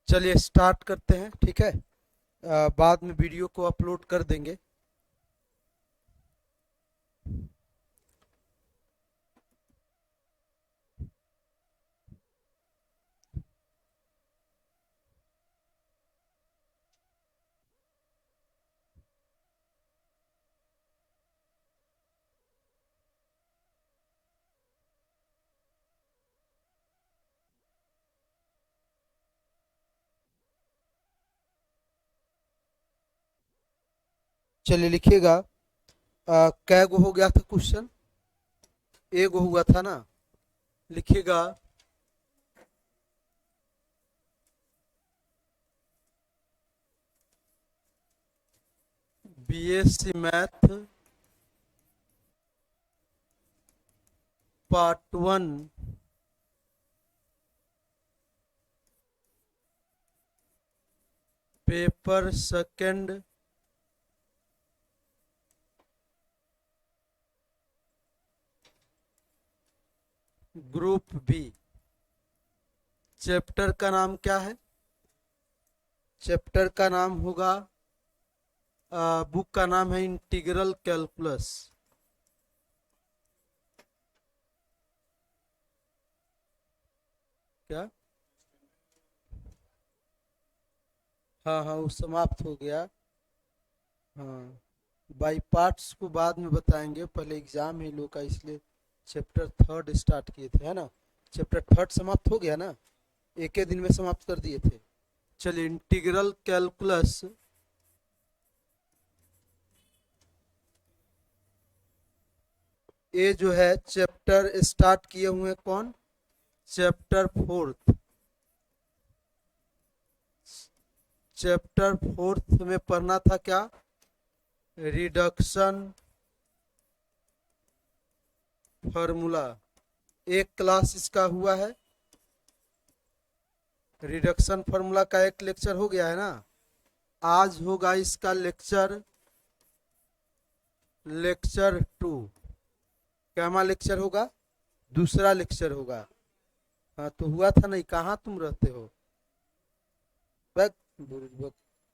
चलिए स्टार्ट करते हैं, ठीक है। बाद में वीडियो को अपलोड कर देंगे। चलिए लिखिएगा। कै गो हो गया था क्वेश्चन? एगो हुआ था ना। लिखिएगा BSc math part 1 paper second group B. Chapter का नाम क्या है? चैप्टर का नाम होगा, बुक का नाम है इंटीग्रल कैलकुलस। क्या? हाँ हाँ, वो समाप्त हो गया। हाँ, बाई पार्ट्स को बाद में बताएंगे, पहले एग्जाम है लोग का, इसलिए चैप्टर थर्ड स्टार्ट किए थे, है ना। चैप्टर थर्ड समाप्त हो गया ना, एक ही दिन में समाप्त कर दिए थे। चलिए इंटीग्रल कैलकुलस ये जो है चैप्टर स्टार्ट किए हुए कौन? Chapter fourth. चैप्टर फोर्थ में पढ़ना था क्या? Reduction formula. एक क्लास इसका हुआ है। रिडक्शन फार्मूला का एक लेक्चर हो गया है ना। आज होगा इसका लेक्चर 2। क्या लेक्चर होगा? दूसरा लेक्चर होगा। हाँ तो हुआ था नहीं, कहाँ तुम रहते हो?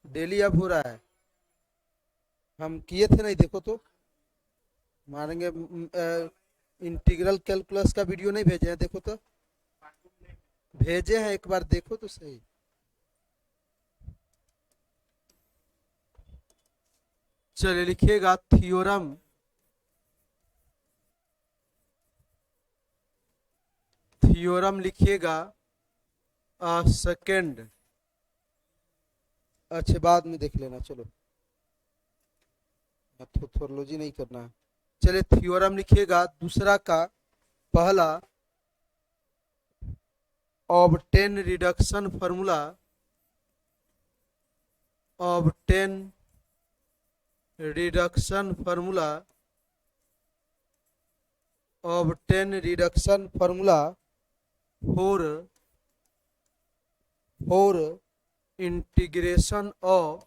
डेली अब हो रहा है। हम किए थे नहीं, देखो तो मारेंगे। इंटीग्रल कैलकुलस का वीडियो नहीं भेजे हैं, देखो तो। भेजे हैं, एक बार देखो तो सही। चलिए लिखिएगा थ्योरम लिखिएगा सेकंड। अच्छे बाद में देख लेना, चलो थ्योरोलॉजी नहीं करना है। चलिए थ्योरम लिखिएगा दूसरा का पहला, obtain reduction formula. Obtain reduction formula. Obtain reduction formula for integration of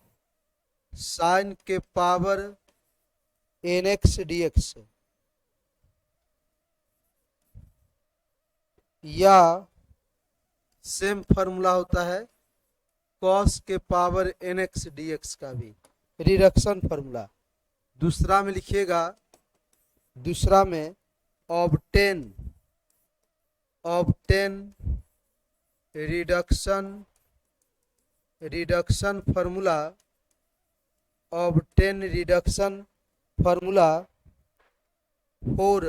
sine के पावर nx dx, या सेम फार्मूला होता है cos के पावर nx dx का भी, रिडक्शन फार्मूला। दूसरा में लिखिएगा, दूसरा में obtain reduction formula. Obtain reduction formula for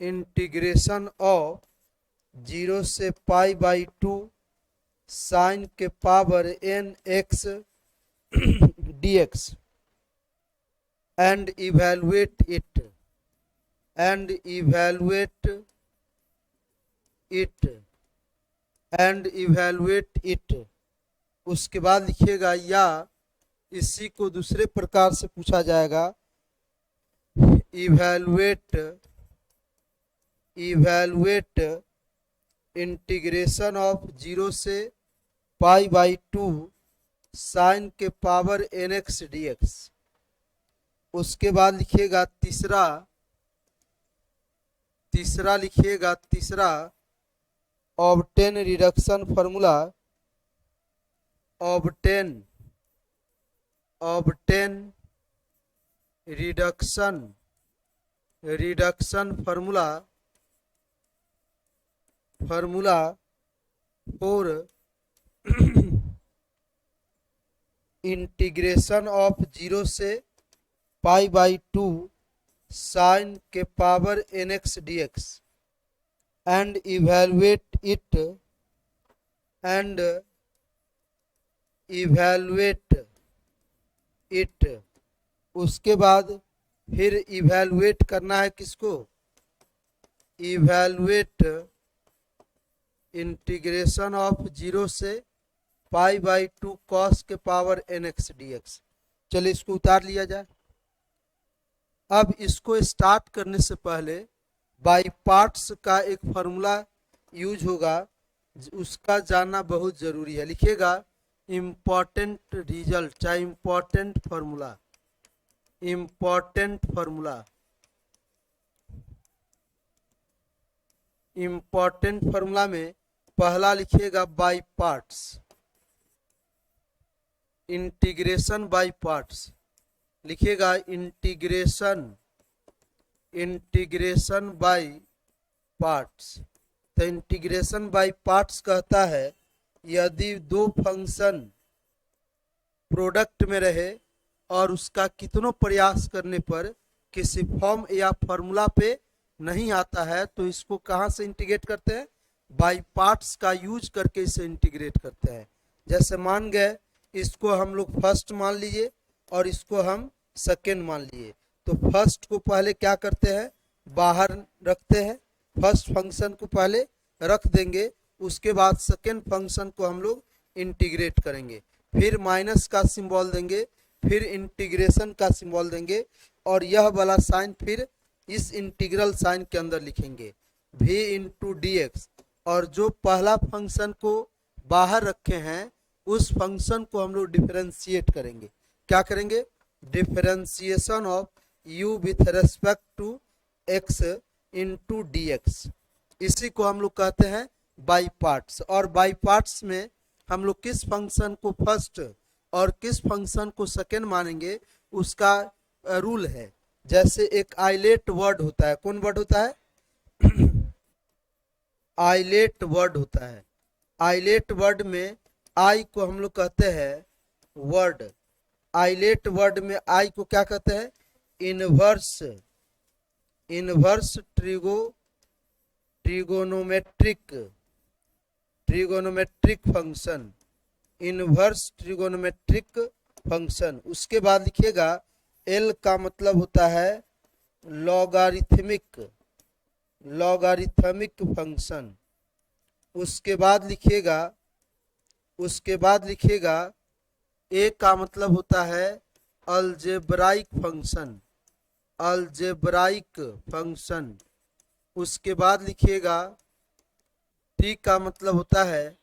integration of 0 से π/2 साइन के power nx dx and evaluate it। उसके बाद लिखिएगा, या इसी को दूसरे प्रकार से पूछा जाएगा, इवैल्यूएट इंटीग्रेशन ऑफ 0 से π/2 साइन के पावर nx dx। उसके बाद लिखिएगा तीसरा लिखिएगा, तीसरा obtain reduction formula, obtain reduction formula for integration of 0 से पाई बाई 2 साइन के power nx dx and evaluate it उसके बाद फिर इवेलुएट करना है किसको, इवेलुएट इंटीग्रेशन ऑफ 0 से पाई बाई 2 कॉस के पावर nx dx। चलिए इसको उतार लिया जाए। अब इसको स्टार्ट करने से पहले बाई पार्ट्स का एक फार्मूला यूज होगा, उसका जानना बहुत जरूरी है। लिखिएगा इम्पॉर्टेंट रिजल्ट, चाहे इम्पॉर्टेंट फार्मूला में पहला लिखिएगा by parts, integration by parts. लिखिएगा इंटीग्रेशन बाई पार्ट्स। तो इंटीग्रेशन बाई पार्ट्स कहता है यदि दो फंक्शन प्रोडक्ट में रहे और उसका कितनों प्रयास करने पर किसी फॉर्म या फॉर्मूला पे नहीं आता है तो इसको कहाँ से इंटीग्रेट करते हैं, बाई पार्ट्स का यूज करके इसे इंटीग्रेट करते हैं। जैसे मान गए इसको हम लोग फर्स्ट मान लीजिए और इसको हम सेकेंड मान लिए, तो फर्स्ट को पहले क्या करते हैं, बाहर रखते हैं, फर्स्ट फंक्शन को पहले रख देंगे, उसके बाद सेकेंड फंक्शन को हम लोग इंटीग्रेट करेंगे, फिर माइनस का सिंबल देंगे, फिर इंटीग्रेशन का सिंबल देंगे और यह वाला साइन फिर इस इंटीग्रल साइन के अंदर लिखेंगे v इंटू डी एक्स। और जो पहला फंक्शन को बाहर रखे हैं उस फंक्शन को हम लोग डिफरेंशिएट करेंगे। क्या करेंगे, differentiation of u with respect to x into d x. इसी को हम लोग कहते हैं बाई पार्ट्स। और बाई पार्ट्स में हम लोग किस फंक्शन को फर्स्ट और किस फंक्शन को सेकेंड मानेंगे उसका रूल है। जैसे एक आइलेट वर्ड होता है, कौन वर्ड होता है आइलेट वर्ड होता है। आइलेट वर्ड में आई को हम लोग कहते हैं वर्ड, आइलेट वर्ड में आई को क्या कहते हैं, inverse trigonometric function, inverse trigonometric function. उसके बाद लिखिएगा एल का मतलब होता है लॉगारिथमिक फंक्शन। उसके बाद लिखिएगा ए का मतलब होता है अलजेब्राइक फंक्शन। उसके बाद लिखिएगा टी का मतलब होता है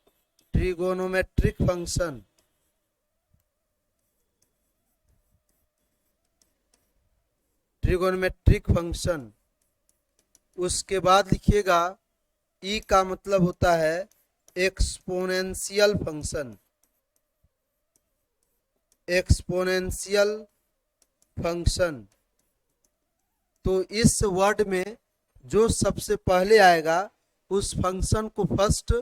ट्रिगोनोमेट्रिक फंक्शन। उसके बाद लिखिएगा ई का मतलब होता है एक्सपोनेंशियल फंक्शन। तो इस वर्ड में जो सबसे पहले आएगा उस फंक्शन को फर्स्ट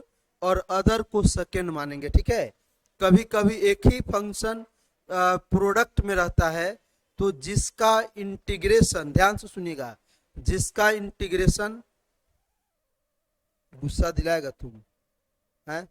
और अदर को सेकेंड मानेंगे। ठीक है, कभी कभी एक ही फंक्शन प्रोडक्ट में रहता है तो जिसका इंटीग्रेशन, ध्यान से सुनिएगा, जिसका इंटीग्रेशन, गुस्सा दिलाएगा तुम है,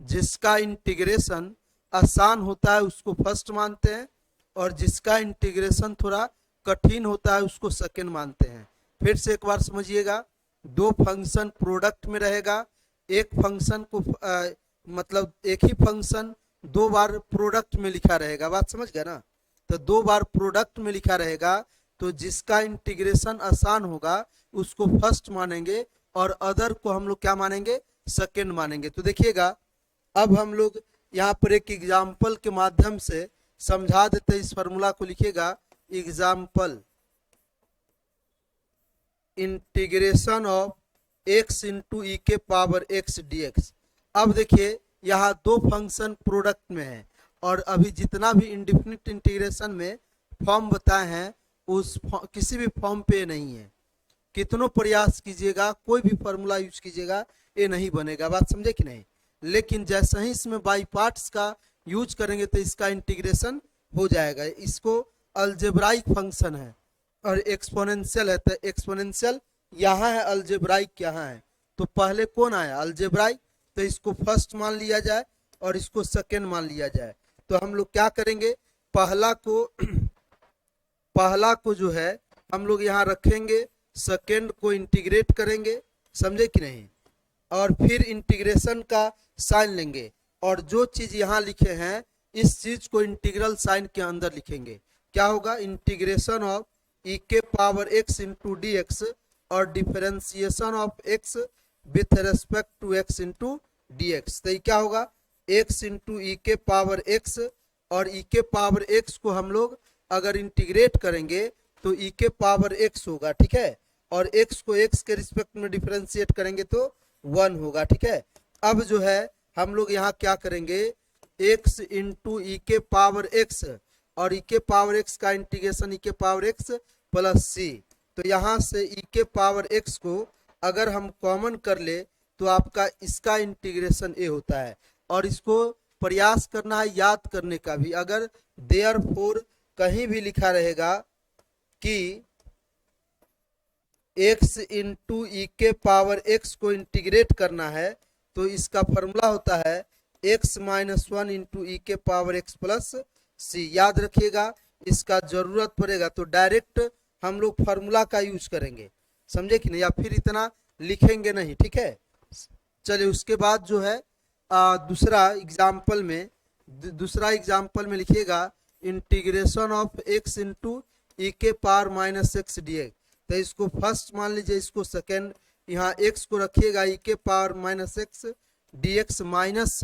जिसका इंटीग्रेशन आसान होता है उसको फर्स्ट मानते हैं और जिसका इंटीग्रेशन थोड़ा कठिन होता है उसको सेकेंड मानते हैं। फिर से एक बार समझिएगा, दो फंक्शन प्रोडक्ट में रहेगा, एक फंक्शन को मतलब एक ही फंक्शन दो बार प्रोडक्ट में लिखा रहेगा, बात समझ गया ना। तो दो बार प्रोडक्ट में लिखा रहेगा तो जिसका इंटीग्रेशन आसान होगा उसको फर्स्ट मानेंगे और अदर को हम लोग क्या मानेंगे, सेकेंड मानेंगे। तो देखिएगा अब हम लोग यहाँ पर एक एग्जाम्पल के माध्यम से समझा देते हैं इस फार्मूला को। लिखिएगा example integration of x into e के पावर एक्स डीएक्स। अब देखिए यहाँ दो फंक्शन प्रोडक्ट में है और अभी जितना भी इंडिफिनिट इंटीग्रेशन में फॉर्म बताए हैं उस किसी भी फॉर्म पे नहीं है। कितनों प्रयास कीजिएगा, कोई भी फॉर्मूला यूज कीजिएगा, ये नहीं बनेगा। बात समझे कि नहीं? लेकिन जैसे ही इसमें बाई पार्ट्स का यूज करेंगे तो इसका इंटीग्रेशन हो जाएगा। इसको अलजेब्राइक फंक्शन है और एक्सपोनेंशियल है, तो एक्सपोनेंशियल यहाँ है, अलजेब्राइक यहाँ है। तो पहले कौन आया? अलजेब्राइक। तो इसको फर्स्ट मान लिया जाए और इसको सेकेंड मान लिया जाए। तो हम लोग क्या करेंगे, पहला को जो है हम लोग यहाँ रखेंगे, सेकेंड को इंटीग्रेट करेंगे, समझे कि नहीं? और फिर इंटीग्रेशन का साइन लेंगे और जो चीज यहाँ लिखे हैं इस चीज को इंटीग्रल साइन के अंदर लिखेंगे। क्या होगा? इंटीग्रेशन ऑफ ई के power x into d x और differentiation of x with respect to x into d x. तो ये क्या होगा? एक्स इंटू ई के पावर एक्स, और ई के पावर एक्स को हम लोग अगर इंटीग्रेट करेंगे तो ई के पावर एक्स होगा, ठीक है? और एक्स को एक्स के रिस्पेक्ट में डिफरेंशिएट करेंगे तो 1 होगा, ठीक है? अब जो है हम लोग यहाँ क्या करेंगे, एक्स इंटू ई के पावर एक्स और ई के पावर एक्स का इंटीग्रेशन ई के पावर एक्स प्लस सी। तो यहाँ से ई के पावर एक्स को अगर हम कॉमन कर ले तो आपका इसका इंटीग्रेशन ए होता है। और इसको प्रयास करना है याद करने का भी। अगर देयरफॉर कहीं भी लिखा रहेगा कि x इंटू ई के पावर एक्स को इंटीग्रेट करना है तो इसका फॉर्मूला होता है x माइनस 1 इंटू ई के पावर एक्स प्लस सी। याद रखिएगा, इसका जरूरत पड़ेगा तो डायरेक्ट हम लोग फार्मूला का यूज करेंगे, समझे कि नहीं? या फिर इतना लिखेंगे नहीं, ठीक है? चलिए उसके बाद जो है दूसरा एग्जाम्पल में लिखिएगा integration of x into e के power minus x D x. तो इसको फर्स्ट मान लीजिए, इसको सेकेंड, यहाँ एक्स को रखिएगा ई के power minus x D x minus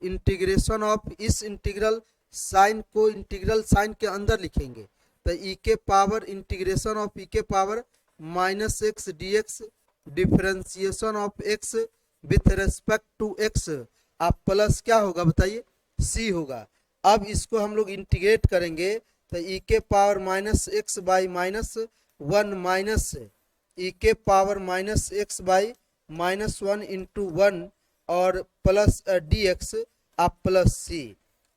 integration of, इस इंटीग्रल साइन को इंटीग्रल साइन के अंदर लिखेंगे तो ई के पावर इंटीग्रेशन ऑफ ई के power minus x D x differentiation of x with respect to x. आप प्लस क्या होगा बताइए? सी होगा। अब इसको हम लोग इंटीग्रेट करेंगे तो ई के power minus x by minus 1 minus e के power minus x by minus 1 into 1 और प्लस डी एक्स आप प्लस सी।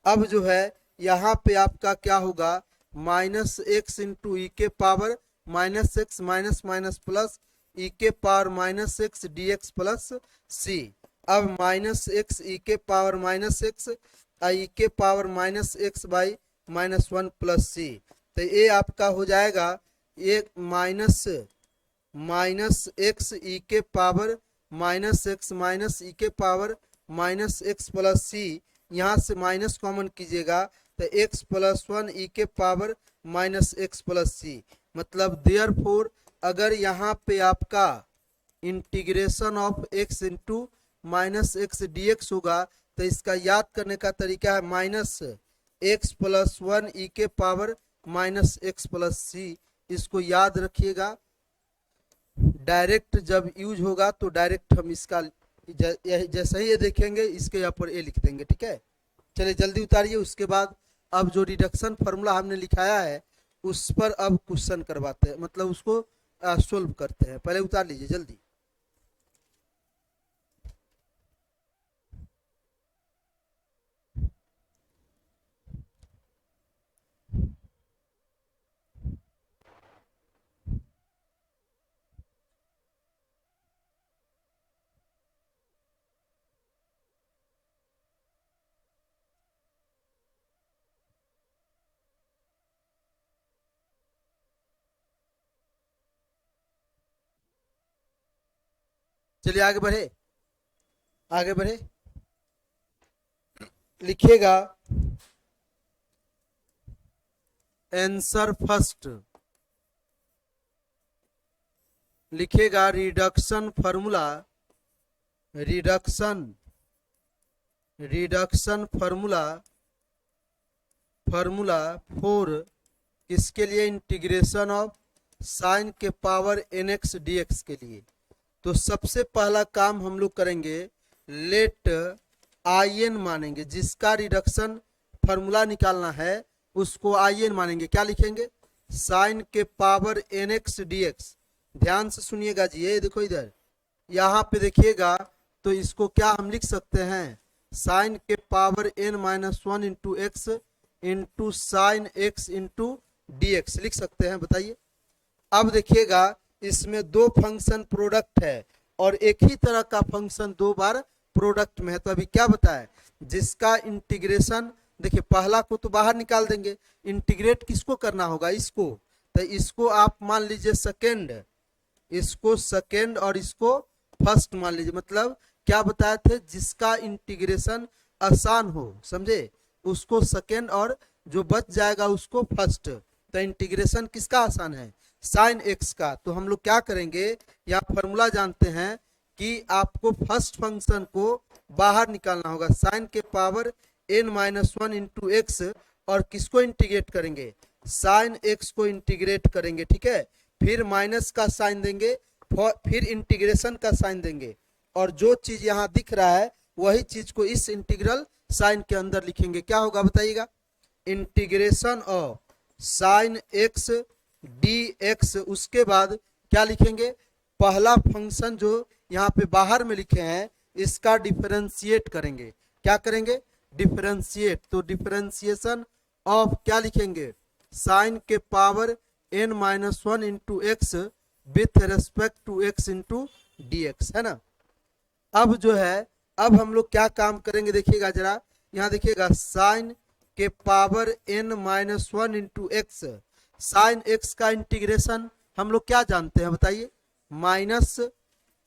अब जो है यहाँ पे आपका क्या होगा, माइनस एक्स इंटू ई के power minus x minus minus plus e के power minus x D x plus c. अब माइनस एक्स ई के पावर माइनस एक्स ई के power minus x by minus 1 plus c. तो ये आपका हो जाएगा एक माइनस एक्स ई के power minus x minus e के पावर माइनस एक्स प्लस सी। यहाँ से माइनस कॉमन कीजिएगा तो एक्स प्लस 1 ई के पावर माइनस एक्स प्लस सी। मतलब देयरफॉर अगर यहाँ पे आपका integration of x into minus x D x होगा तो इसका याद करने का तरीका है माइनस एक्स प्लस 1 ई के पावर माइनस एक्स प्लस सी। इसको याद रखिएगा, डायरेक्ट जब यूज होगा तो डायरेक्ट हम इसका जैसे ही ये देखेंगे इसके यहाँ पर ए लिख देंगे, ठीक है? चलिए जल्दी उतारिए। उसके बाद अब जो रिडक्शन फार्मूला हमने लिखाया है उस पर अब क्वेश्चन करवाते हैं, मतलब उसको सोल्व करते हैं। पहले उतार लीजिए जल्दी। चलिए आगे बढ़े, आगे बढ़े। लिखिएगा आंसर फर्स्ट, लिखिएगा reduction formula, reduction formula for किसके लिए? इंटीग्रेशन ऑफ साइन के पावर nx dx के लिए। तो सबसे पहला काम हम लोग करेंगे, लेट in मानेंगे, जिसका रिडक्शन फॉर्मूला निकालना है उसको in मानेंगे। क्या लिखेंगे? साइन के पावर nx dx। ध्यान से सुनिएगा जी, ये देखो इधर यहाँ पे देखिएगा, तो इसको क्या हम लिख सकते हैं, साइन के power n-1 into x into sine x into d x लिख सकते हैं। बताइए, अब देखिएगा इसमें दो फंक्शन प्रोडक्ट है और एक ही तरह का फंक्शन दो बार प्रोडक्ट में है। तो अभी क्या बताए, जिसका इंटीग्रेशन, देखिए पहला को तो बाहर निकाल देंगे, इंटीग्रेट किसको करना होगा, इसको। तो इसको आप मान लीजिए सेकेंड, इसको सेकेंड और इसको फर्स्ट मान लीजिए। मतलब क्या बताए थे, जिसका इंटीग्रेशन आसान हो, समझे, उसको सेकेंड और जो बच जाएगा उसको फर्स्ट। तो इंटीग्रेशन किसका आसान है, साइन एक्स का। तो हम लोग क्या करेंगे, यहाँ फॉर्मूला जानते हैं कि आपको फर्स्ट फंक्शन को बाहर निकालना होगा, साइन के पावर n-1 इंटू एक्स, और किसको इंटीग्रेट करेंगे, साइन एक्स को इंटीग्रेट करेंगे, ठीक है। फिर माइनस का साइन देंगे, फिर इंटीग्रेशन का साइन देंगे, और जो चीज यहाँ दिख रहा है वही चीज को इस इंटीग्रल साइन के अंदर लिखेंगे। क्या होगा बताइएगा, integration of sine x D x. उसके बाद क्या लिखेंगे, पहला फंक्शन जो यहाँ पे बाहर में लिखे हैं इसका डिफरेंशिएट करेंगे। क्या करेंगे, डिफरेंशिएट। तो डिफरेंशिएशन ऑफ क्या लिखेंगे, साइन के power n-1 into x with respect to x into d x, है ना। अब जो है, अब हम लोग क्या काम करेंगे, देखिएगा जरा, यहाँ देखिएगा साइन के power n-1 into x, sine x का इंटीग्रेशन हम लोग क्या जानते हैं बताइए, माइनस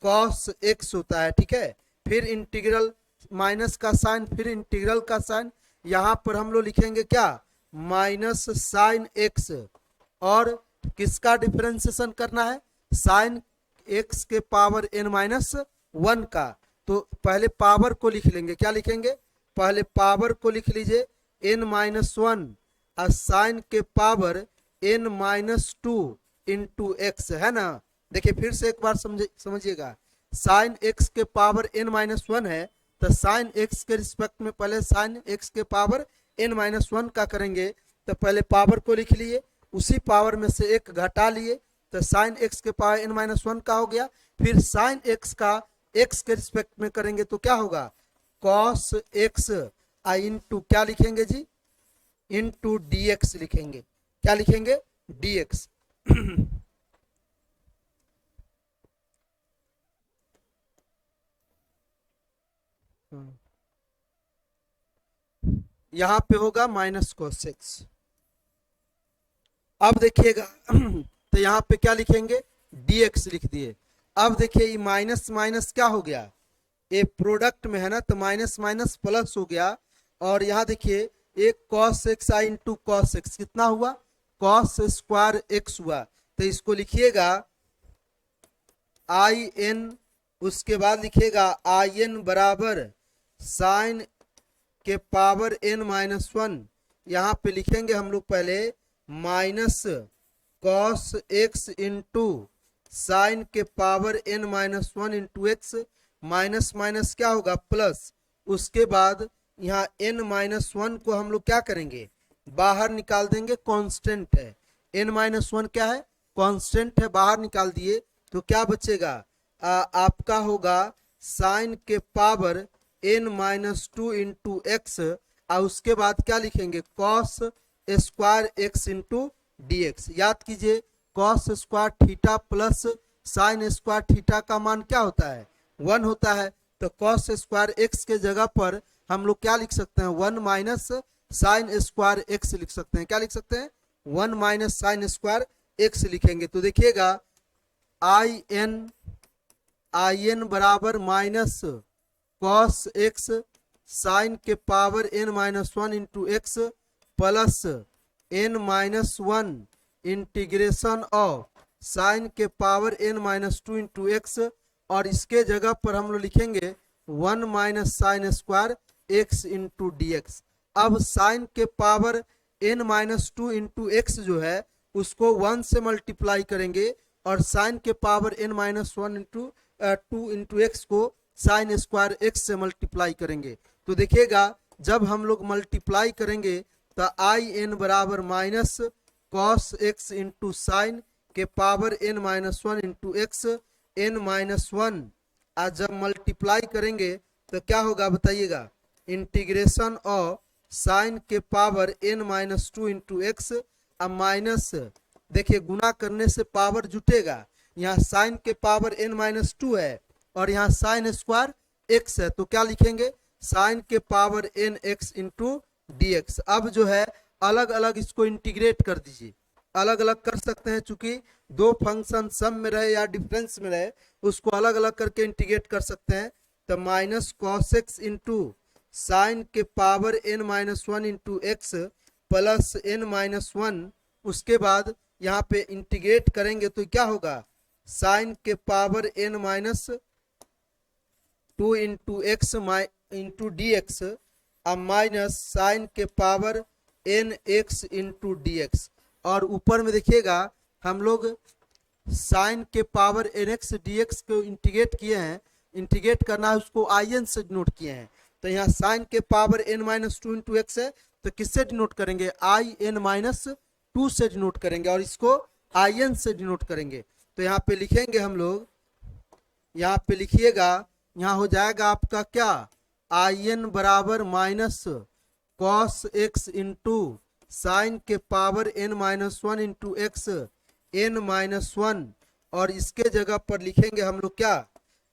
कॉस एक्स होता है, ठीक है। फिर इंटीग्रल, माइनस का साइन, फिर इंटीग्रल का साइन, यहाँ पर हम लोग लिखेंगे क्या, माइनस साइन एक्स, और किसका डिफरेंशिएशन करना है, साइन एक्स के पावर n-1 का। तो पहले पावर को लिख लेंगे, क्या लिखेंगे, पहले पावर को लिख लीजिए n-1 और साइन के पावर n-2 इंटू एक्स, है ना। देखिए फिर से एक बार समझिएगा, साइन एक्स के पावर n-1 है, तो साइन एक्स के रिस्पेक्ट में पहले साइन एक्स के पावर n-1 का करेंगे। तो पहले पावर को लिख लिए, उसी पावर में से एक घटा लिए, तो साइन एक्स के पावर n-1 का हो गया। फिर साइन एक्स का एक्स के रिस्पेक्ट में करेंगे तो क्या होगा, कॉस एक्स इंटू क्या लिखेंगे जी, इंटू डी एक्स लिखेंगे। क्या लिखेंगे, डी एक्स। यहां पे होगा माइनस कॉस एक्स। अब देखिएगा तो यहाँ पे क्या लिखेंगे, dx लिख दिए। अब देखिए ये माइनस माइनस क्या हो गया, ये प्रोडक्ट में है ना, तो माइनस माइनस प्लस हो गया। और यहाँ देखिए एक cos x आई इंटू कॉस एक्स कितना हुआ, कॉस स्क्वायर एक्स हुआ। तो इसको लिखिएगा आई एन, उसके बाद लिखिएगा आई एन बराबर साइन के पावर n-1, यहाँ पे लिखेंगे हम लोग पहले minus cos x into sine के power n-1 into x, minus minus क्या होगा प्लस। उसके बाद यहाँ n-1 को हम लोग क्या करेंगे, बाहर निकाल देंगे, कांस्टेंट है, n-1 क्या है, कांस्टेंट है, बाहर निकाल दिए तो क्या बचेगा, आपका होगा साइन के पावर n-2 इंटू एक्स, और उसके बाद क्या लिखेंगे, cos square x into d x. याद कीजिए cos square theta plus sine square theta का मान क्या होता है, 1 होता है। तो कॉस स्क्वायर एक्स के जगह पर हम लोग क्या लिख सकते हैं, 1 माइनस साइन स्क्वायर एक्स लिख सकते हैं। क्या लिख सकते हैं, 1 माइनस साइन स्क्वायर एक्स लिखेंगे। तो देखिएगा आई एन बराबर माइनस कॉस एक्स साइन के power n-1 into x plus n-1 integration of sine के पावर n-2 इंटू एक्स, और इसके जगह पर हम लोग लिखेंगे 1 minus sine square x into d x. अब साइन के पावर n-2 इंटू एक्स जो है उसको 1 से मल्टीप्लाई करेंगे और साइन के power n minus 1 into 2 x को साइन स्क्वायर x से मल्टीप्लाई करेंगे। तो देखिएगा जब हम लोग मल्टीप्लाई करेंगे तो आई एन बराबर minus cos x into sine के power n minus 1 into x n minus 1। आज जब मल्टीप्लाई करेंगे तो क्या होगा बताइएगा, इंटीग्रेशन ऑफ साइन के power n minus 2 into x. अब माइनस देखिए गुना करने से पावर जुटेगा, यहाँ साइन के पावर n माइनस 2 है और यहाँ साइन स्क्वायर x है, तो क्या लिखेंगे साइन के power n x into d x. अब जो है अलग अलग इसको इंटीग्रेट कर दीजिए, अलग अलग कर सकते हैं, चूंकि दो फंक्शन सम में रहे या डिफरेंस में रहे उसको अलग अलग करके इंटीग्रेट कर सकते हैं। तो minus cos x into sine के power n minus 1 into x plus n minus 1। उसके बाद यहाँ पे इंटीग्रेट करेंगे तो क्या होगा, साइन के power n minus 2 into x into d x अब माइनस साइन के power n x into d x. और ऊपर में देखिएगा हम लोग साइन के power N x D x को इंटीग्रेट किए हैं, इंटीग्रेट करना है उसको आई एन से डिनोट किए हैं। तो यहाँ साइन के power n minus 2 into x है, तो किससे डिनोट करेंगे, आई एन माइनस 2 से डिनोट करेंगे और इसको आई एन से डिनोट करेंगे। तो यहाँ पे लिखेंगे हम लोग, यहाँ पे लिखिएगा, यहाँ हो जाएगा आपका क्या, आई एन बराबर minus cos x into sine के power n minus 1 into x n minus 1। और इसके जगह पर लिखेंगे हम लोग क्या,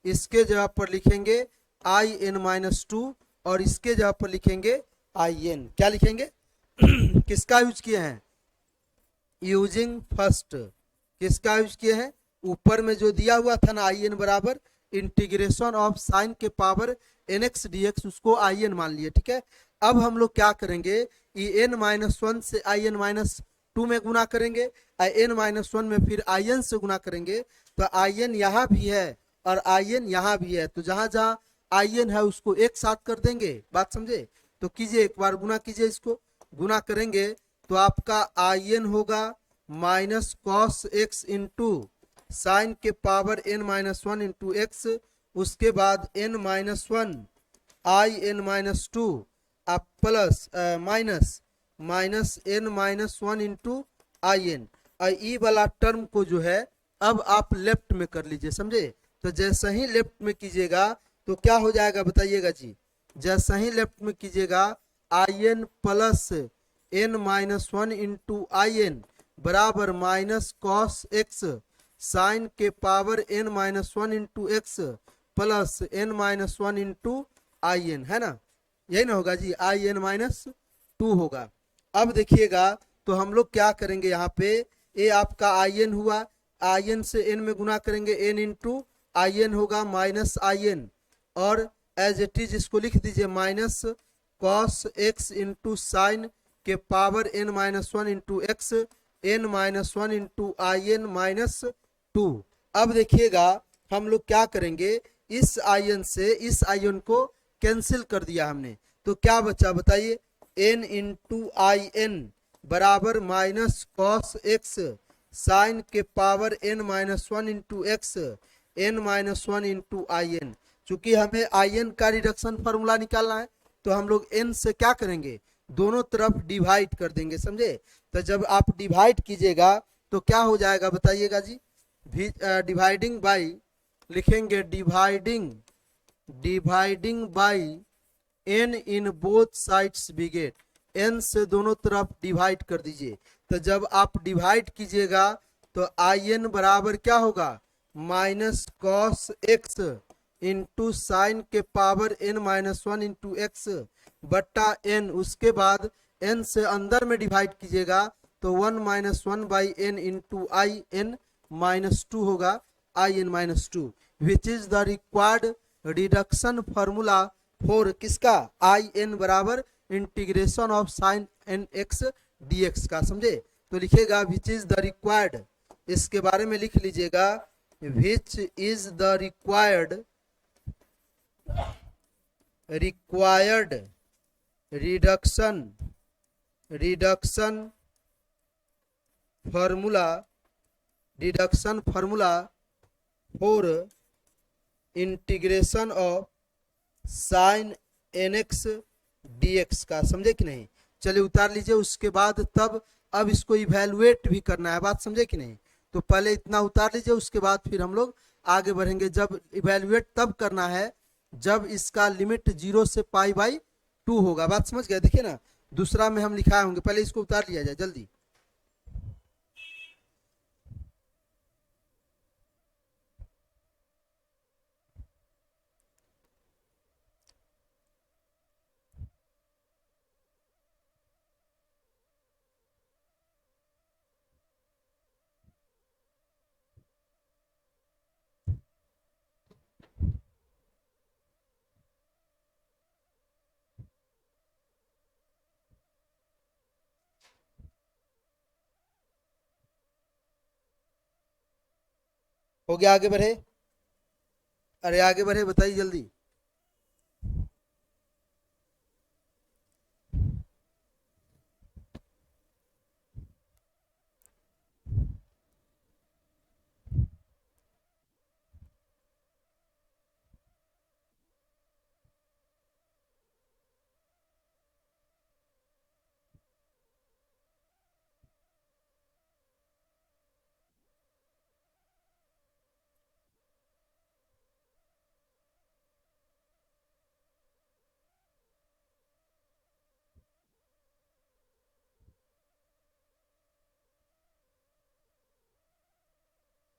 इसके जगह पर लिखेंगे आई एन माइनस 2 और इसके जगह पर लिखेंगे आई एन। क्या लिखेंगे किसका यूज किए हैं, यूजिंग फर्स्ट, किसका यूज किए हैं, ऊपर में जो दिया हुआ था ना आई एन बराबर इंटीग्रेशन ऑफ साइन के power N x D x, उसको आई एन मान लिए, ठीक है। अब हम लोग क्या करेंगे, ये n माइनस 1 से आई एन माइनस 2 में गुना करेंगे, n माइनस 1 में फिर आई एन से गुना करेंगे। तो आई एन यहाँ भी है और आई एन यहाँ भी है, तो जहां जहां आई एन है उसको एक साथ कर देंगे, बात समझे। तो कीजिए एक बार गुना कीजिए, इसको गुना करेंगे तो आपका आई एन होगा minus cos x into sine के power n minus 1 into x, उसके बाद n minus 1 I n minus 2 आप plus minus minus n minus 1 into I n. ई वाला टर्म को जो है अब आप लेफ्ट में कर लीजिए, समझे। तो जैसे ही लेफ्ट में कीजिएगा तो क्या हो जाएगा बताइएगा जी, जैसे ही लेफ्ट में कीजिएगा I n plus n minus 1 into I n बराबर माइनस कॉस एक्स साइन के power n minus 1 into x plus n minus 1 into I n, है ना, यही ना होगा जी, आई एन माइनस 2 होगा। अब देखिएगा तो हम लोग क्या करेंगे, यहाँ पे ए आपका आई एन हुआ, आई एन से एन में गुना करेंगे n इंटू आई एन होगा माइनस आई एन, और एज इट इज इसको लिख दीजिए minus cos x into sine के power n minus 1 into x n minus 1 into I n minus 2। अब देखिएगा हम लोग क्या करेंगे, इस आई एन से इस आई एन को कैंसिल कर दिया हमने, तो क्या बचा बताइए, n इंटू आई एन बराबर माइनस कॉस एक्स साइन के power n minus 1 into x n minus 1 into I n. चूंकि हमें आई एन का रिडक्शन फार्मूला निकालना है तो हम लोग n से क्या करेंगे, दोनों तरफ डिवाइड कर देंगे, समझे। तो जब आप डिवाइड कीजिएगा तो क्या हो जाएगा बताइएगा जी, डिवाइडिंग बाई लिखेंगे, dividing by n in both sides बिगेट, n से दोनों तरफ डिवाइड कर दीजिए। तो जब आप डिवाइड कीजिएगा तो आई एन बराबर क्या होगा, minus cos x into sine के power n minus 1 into x बट्टा n, उसके बाद n से अंदर में डिवाइड कीजिएगा तो 1 minus 1 by n into I n minus 2 होगा, I n minus 2, which is the required reduction formula for किसका, आई एन बराबर integration of sine n x D x का, समझे। तो लिखेगा विच इज द रिक्वायर्ड, इसके बारे में लिख लीजिएगा, विच is the required reduction formula deduction formula for integration of sign nx dx का, समझे कि नहीं। चलिए उतार लीजिए, उसके बाद तब अब इसको इवैल्यूएट भी करना है, बात समझे कि नहीं। तो पहले इतना उतार लीजिए, उसके बाद फिर हम लोग आगे बढ़ेंगे। जब इवैल्यूएट तब करना है जब इसका लिमिट 0 से π/2 होगा, बात समझ गए। देखिए ना, दूसरा में हम लिखाए होंगे, पहले इसको उतार लिया जाए जल्दी। हो गया, आगे बढ़े। अरे आगे बढ़े, बताइए जल्दी।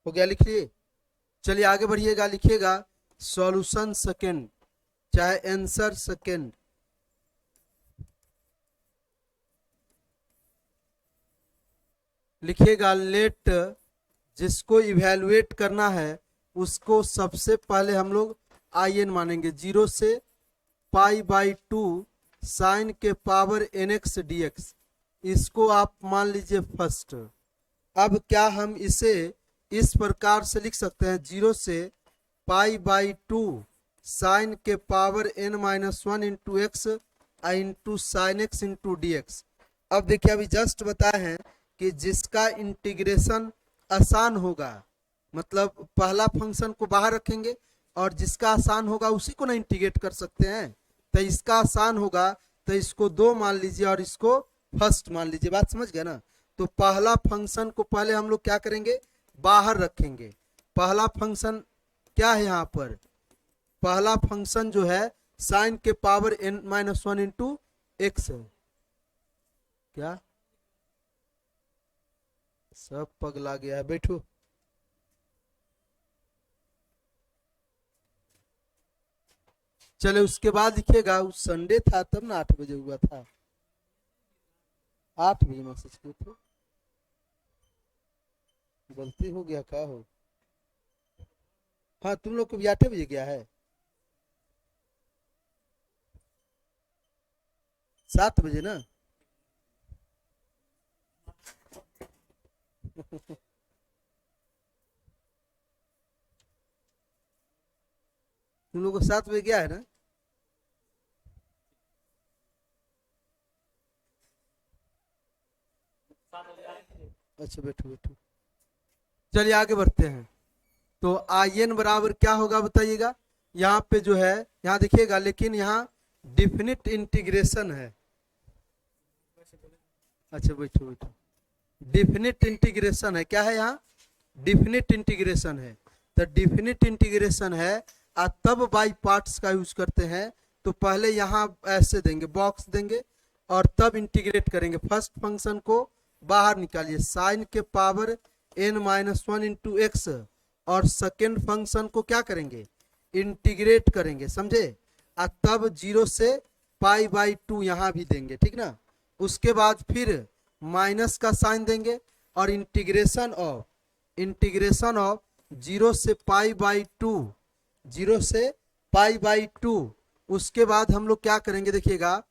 हो गया, लिख लिए। चलिए आगे बढ़िएगा, लिखिएगा सॉल्यूशन सेकेंड, चाहे आंसर सेकेंड। लिखिएगा लेट, जिसको इवैल्यूएट करना है उसको सबसे पहले हम लोग in मानेंगे, 0 से π/2 साइन के पावर nx dx, इसको आप मान लीजिए फर्स्ट। अब क्या हम इसे इस प्रकार से लिख सकते हैं, 0 से π/2 साइन के power n-1 into x into sine x into d x. अब देखिए, अभी जस्ट बताए हैं कि जिसका इंटीग्रेशन आसान होगा, मतलब पहला फंक्शन को बाहर रखेंगे और जिसका आसान होगा उसी को ना इंटीग्रेट कर सकते हैं। तो इसका आसान होगा तो इसको 2 मान लीजिए और इसको फर्स्ट मान लीजिए, बात समझ गए ना। तो पहला फंक्शन को पहले हम लोग क्या करेंगे, बाहर रखेंगे। पहला फंक्शन क्या है यहाँ पर, पहला फंक्शन जो है साइन के पावर n-1 इंटू एक्स है। क्या सब पगला गया है, बैठो। चले उसके बाद लिखिएगा, उस संडे था तब ना 8 बजे हुआ था, 8 बजे मैसेज किए थे, गलती हो गया क्या हो। हाँ तुम लोग को भी 8 बजे गया है, 7 बजे ना। तुम लोग को 7 बजे गया है ना। अच्छा बैठो बैठो, चलिए आगे बढ़ते हैं। तो in बराबर क्या होगा बताइएगा। यहाँ पे जो है, यहाँ देखिएगा, लेकिन यहाँ डिफिनिट इंटीग्रेशन है। अच्छा बैठो बैठो, डिफिनिट इंटीग्रेशन है, क्या है यहाँ, डिफिनिट इंटीग्रेशन है। तो डिफिनिट इंटीग्रेशन है तब बाई पार्ट्स का यूज करते हैं। तो पहले यहाँ ऐसे देंगे, बॉक्स देंगे और तब इंटीग्रेट करेंगे। फर्स्ट फंक्शन को बाहर निकालिए, साइन के पावर n-1 इंटू एक्स, और सेकेंड फंक्शन को क्या करेंगे, इंटीग्रेट करेंगे, समझे। तब 0 से π/2 यहाँ भी देंगे, ठीक ना। उसके बाद फिर माइनस का साइन देंगे और इंटीग्रेशन ऑफ 0 से π/2, 0 से π/2। उसके बाद हम लोग क्या करेंगे, देखिएगा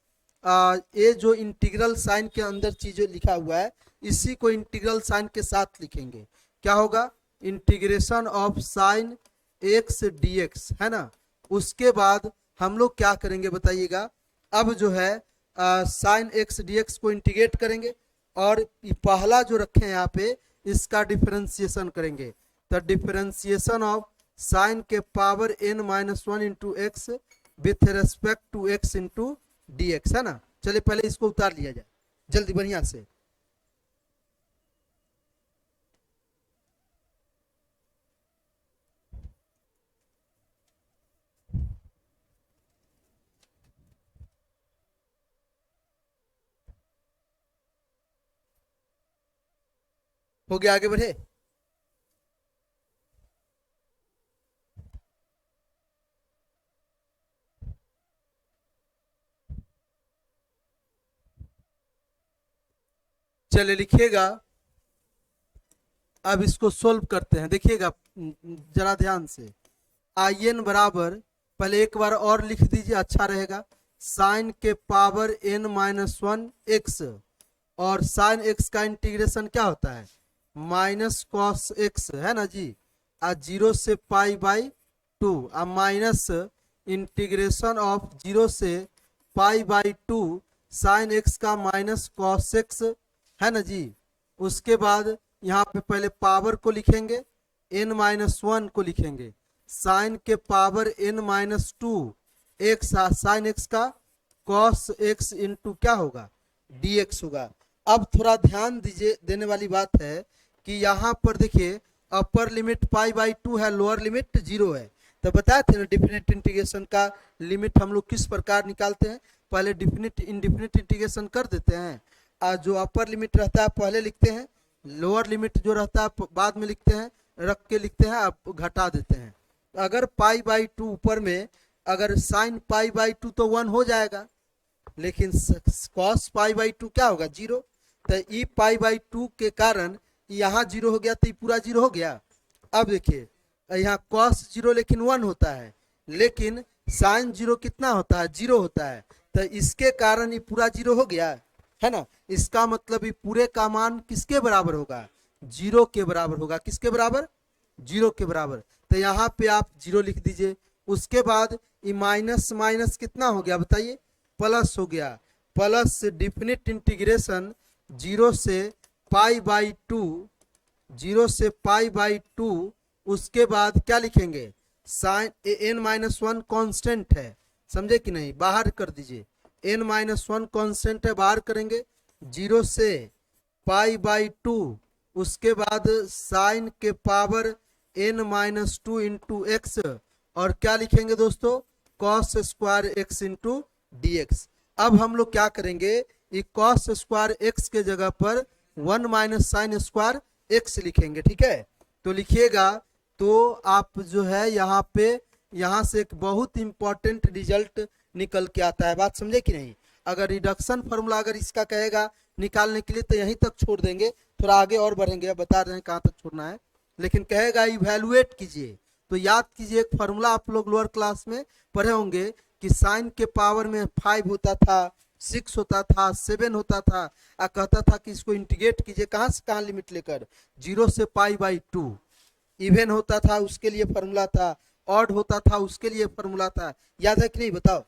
ये जो इंटीग्रल साइन के अंदर चीजें लिखा हुआ है इसी को इंटीग्रल साइन के साथ लिखेंगे। क्या होगा, integration of sine x dx, है ना। उसके बाद हम लोग क्या करेंगे बताइएगा, अब जो है साइन एक्स dx को इंटीग्रेट करेंगे और ये पहला जो रखे हैं यहाँ पे इसका डिफरेंशिएशन करेंगे। तो डिफरेंशिएशन ऑफ साइन के power n minus one into x with respect to x into d x, है ना। चलिए पहले इसको उतार लिया जाए जल्दी बढ़िया से। हो गया, आगे बढ़े। चलिए लिखिएगा, अब इसको सोल्व करते हैं। देखिएगा जरा ध्यान से। आई एन बराबर, पहले एक बार और लिख दीजिए अच्छा रहेगा, साइन के power n minus one x, और साइन एक्स का इंटीग्रेशन क्या होता है माइनस कॉस एक्स, है ना जी। आज 0 से पाई बाई 2, अब माइनस इंटीग्रेशन ऑफ 0 से पाई बाई 2 साइन एक्स का माइनस कॉस एक्स, है ना जी। उसके बाद यहाँ पे पहले पावर को लिखेंगे, n माइनस वन को लिखेंगे, साइन के power n minus two x, sine x का कॉस एक्स इंटू क्या होगा dx होगा। अब थोड़ा ध्यान दीजिए, देने वाली बात है कि यहाँ पर देखिए अपर लिमिट पाई बाई 2 है, लोअर लिमिट 0 है। तो बताए थे ना डिफिनिट इंटीग्रेशन का लिमिट हम लोग किस प्रकार निकालते हैं, पहले डिफिनिट इंडिफिनिट इंटीग्रेशन कर देते हैं, जो अपर लिमिट रहता है पहले लिखते हैं, लोअर लिमिट जो रहता है बाद में लिखते हैं, रख के लिखते हैं, अब घटा देते हैं। अगर पाई बाई 2 ऊपर में, अगर साइन पाई बाई 2 तो 1 हो जाएगा, लेकिन कॉस पाई बाई 2 क्या होगा 0। तो ई पाई बाई 2 के कारण यहाँ 0 हो गया, तो ये पूरा 0 हो गया। अब देखिए यहाँ कॉस 0 लेकिन 1 होता है, लेकिन साइन 0 कितना होता है 0 होता है, तो इसके कारण ये पूरा 0 हो गया, है ना। इसका मतलब ये पूरे का मान किसके बराबर होगा 0 के बराबर होगा, किसके बराबर 0 के बराबर। तो यहाँ पे आप 0 लिख दीजिए। उसके बाद ये माइनस माइनस कितना हो गया बताइए, प्लस हो गया, प्लस डिफिनिट इंटीग्रेशन 0 से पाई बाई 2, 0 से पाई बाई 2, उसके बाद क्या लिखेंगे sine n minus one constant है, समझे कि नहीं, बाहर कर दीजिए, n माइनस वन कॉन्स्टेंट है, बाहर करेंगे 0 से पाई बाई 2, उसके बाद साइन के power n minus two into x, और क्या लिखेंगे दोस्तों cos square x into d x. अब हम लोग क्या करेंगे, ये कॉस स्क्वायर एक्स के जगह पर 1 माइनस साइन स्क्वायर एक्स लिखेंगे, ठीक है। तो लिखिएगा, तो आप जो है यहाँ पे, यहाँ से एक बहुत इंपॉर्टेंट रिजल्ट निकल के आता है, बात समझे कि नहीं। अगर रिडक्शन फॉर्मूला अगर इसका कहेगा निकालने के लिए तो यहीं तक छोड़ देंगे, थोड़ा आगे और बढ़ेंगे, अब बता रहे हैं कहाँ तक छोड़ना है, लेकिन कहेगा इवैल्यूएट कीजिए। तो याद कीजिए एक फॉर्मूला आप लोग लोअर क्लास में पढ़े होंगे कि साइन के पावर में 5 होता था, 6 होता था, 7 होता था, कहता था कि इसको इंटीग्रेट कीजिए, कहाँ से कहाँ लिमिट लेकर 0 से पाई बाई 2, इवन होता था उसके लिए फॉर्मूला था, ऑड होता था उसके लिए फॉर्मूला था, याद है कि नहीं बताओ।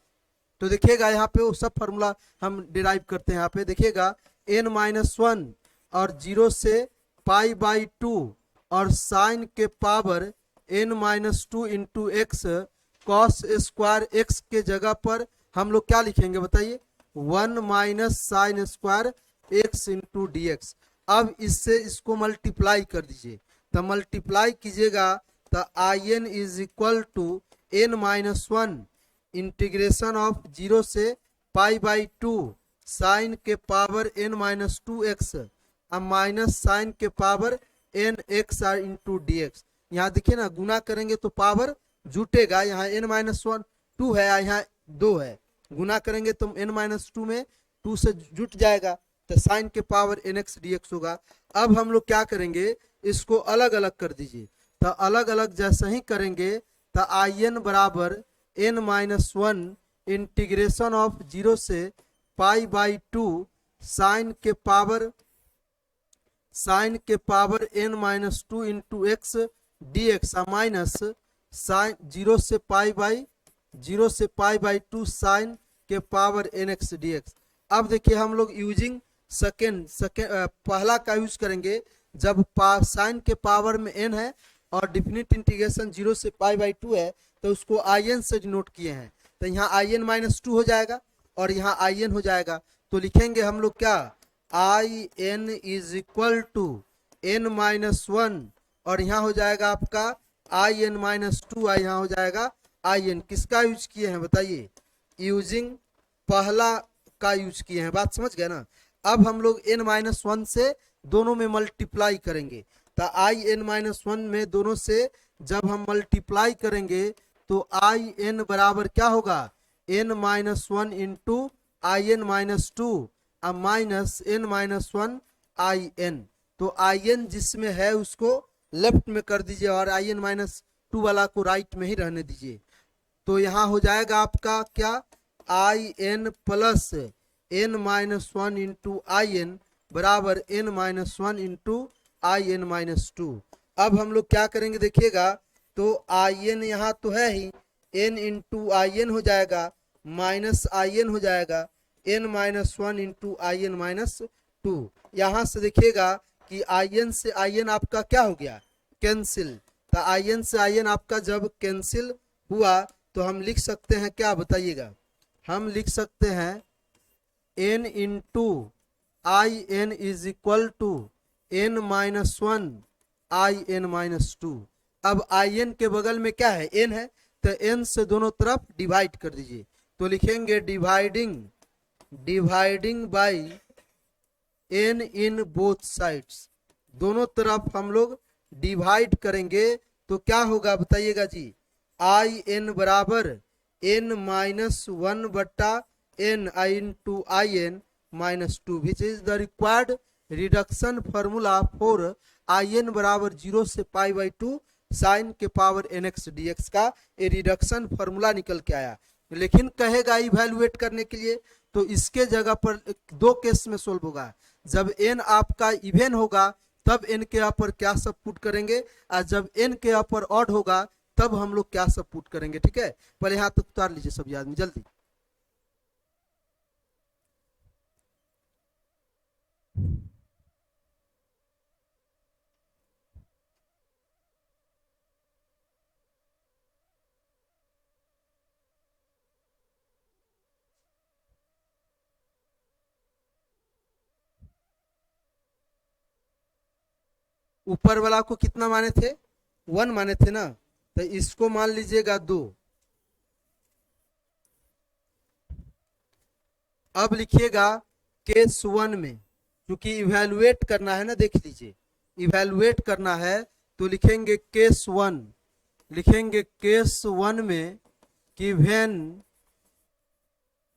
तो देखिएगा यहाँ पे वो सब फॉर्मूला हम डिराइव करते हैं। यहाँ पे देखिएगा n माइनस वन और 0 से पाई बाई 2 और साइन के power n minus two into x, cos square x के जगह पर हम लोग क्या लिखेंगे बताइए 1 minus sine square x into d x. अब इससे इसको मल्टीप्लाई कर दीजिए, तो मल्टीप्लाई कीजिएगा तो I N is equal to n minus one integration of 0 से पाई बाई 2 साइन के power n minus two x, अब माइनस साइन के power n x r into d x. यहाँ देखिए ना गुना करेंगे तो पावर जुटेगा, यहाँ n माइनस वन 2 है, यहाँ 2 है, गुना करेंगे तो n माइनस 2 में 2 से जुट जाएगा, तो साइन के power n x D x होगा। अब हम लोग क्या करेंगे, इसको अलग अलग कर दीजिए, तो अलग अलग जैसे ही करेंगे तो आई एन बराबर n minus one integration of 0 से पाई बाई 2 साइन के power n minus two into x D x, minus sine 0 से पाई बाई 2 साइन के power n x D x. अब देखिए हम लोग यूजिंग सेकेंड पहला का यूज करेंगे जब साइन के पावर में n है और डिफिनिट इंटीग्रेशन 0 से π/2 है, तो उसको in से डिनोट किए हैं। तो यहाँ in-2 हो जाएगा और यहाँ in हो जाएगा। तो लिखेंगे हम लोग क्या, in is equal to n-1 और यहाँ हो जाएगा आपका in-2 यहाँ हो जाएगा in। किसका यूज किए हैं बताइए, यूजिंग पहला का यूज किए हैं। बात समझ गए ना। अब हम लोग n-1 से दोनों में मल्टीप्लाई करेंगे। तो in-1 में दोनों से जब हम मल्टीप्लाई करेंगे तो in बराबर क्या होगा, n-1 इंटू in-2 अब माइनस n-1 in। तो in जिसमें है उसको लेफ्ट में कर दीजिए और in-2 वाला को राइट में ही रहने दीजिए। तो यहाँ हो जाएगा आपका क्या, in plus n-1 into in बराबर n-1 इंटू in-2। अब हम लोग क्या करेंगे देखिएगा, तो in यहाँ तो है ही, n इंटू in हो जाएगा माइनस in हो जाएगा n-1 इंटू in-2। यहाँ से देखिएगा कि in से in आपका क्या हो गया, कैंसिल। तो in से in आपका जब कैंसिल हुआ तो हम लिख सकते हैं क्या बताइएगा, हम लिख सकते हैं n into in is equal to n-1 in-2। अब in के बगल में क्या है, n है, तो n से दोनों तरफ डिवाइड कर दीजिए। तो लिखेंगे dividing by n in both sides, दोनों तरफ हम लोग डिवाइड करेंगे तो क्या होगा बताइएगा जी, in बराबर n-1 बट्टा n into in-2 which is the required reduction formula for in बराबर 0 से π/2 साइन के पावर nx dx का ये रिडक्शन फॉर्मूला निकल के आया। लेकिन कहेगा इवैल्यूएट करने के लिए, तो इसके जगह पर दो केस में सोल्व होगा। जब n आपका इवन होगा तब n के ऊपर क्या सब पुट करेंगे, और जब n के ऊपर ऑड होगा तब हम लोग क्या सब पुट करेंगे। ठीक है, पहले हाथ तक उतार लीजिए सभी आदमी जल्दी। ऊपर वाला को कितना माने थे, 1 माने थे ना, तो इसको मान लीजिएगा 2। अब लिखिएगा केस 1 में, क्योंकि इवैल्यूएट करना है ना, देख लीजिए इवैल्यूएट करना है तो लिखेंगे केस 1, लिखेंगे केस 1 में कि when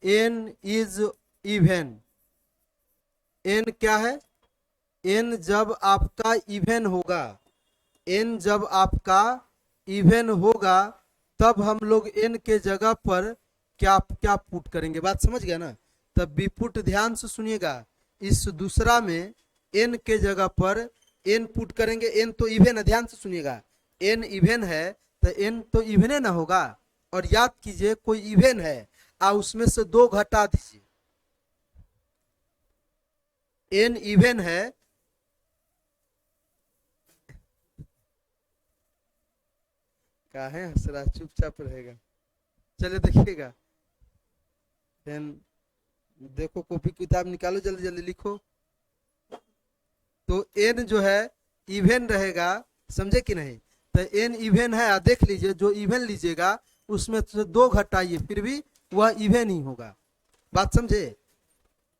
n is even, n क्या है, n जब आपका इवन होगा, n जब आपका इवन होगा तब हम लोग n के जगह पर क्या क्या पुट करेंगे। बात समझ गया ना। तब भी पुट ध्यान से सुनिएगा, इस दूसरा में n के जगह पर n पुट करेंगे। n तो इवन है, ध्यान से सुनिएगा, n इवन है तो n तो इवन ना होगा। और याद कीजिए कोई इवन है उसमें से 2 घटा दीजिए, n इवन है, काहे हंस रहा, चुपचाप रहेगा। चलिए देखिएगा, देखो कॉपी किताब निकालो, जल्दी जल्दी लिखो। तो n जो है इवन रहेगा, समझे कि नहीं। तो n इवन है, देख लीजिए जो इवन लीजिएगा उसमें से 2 घटाइए फिर भी वह इवन ही होगा। बात समझे।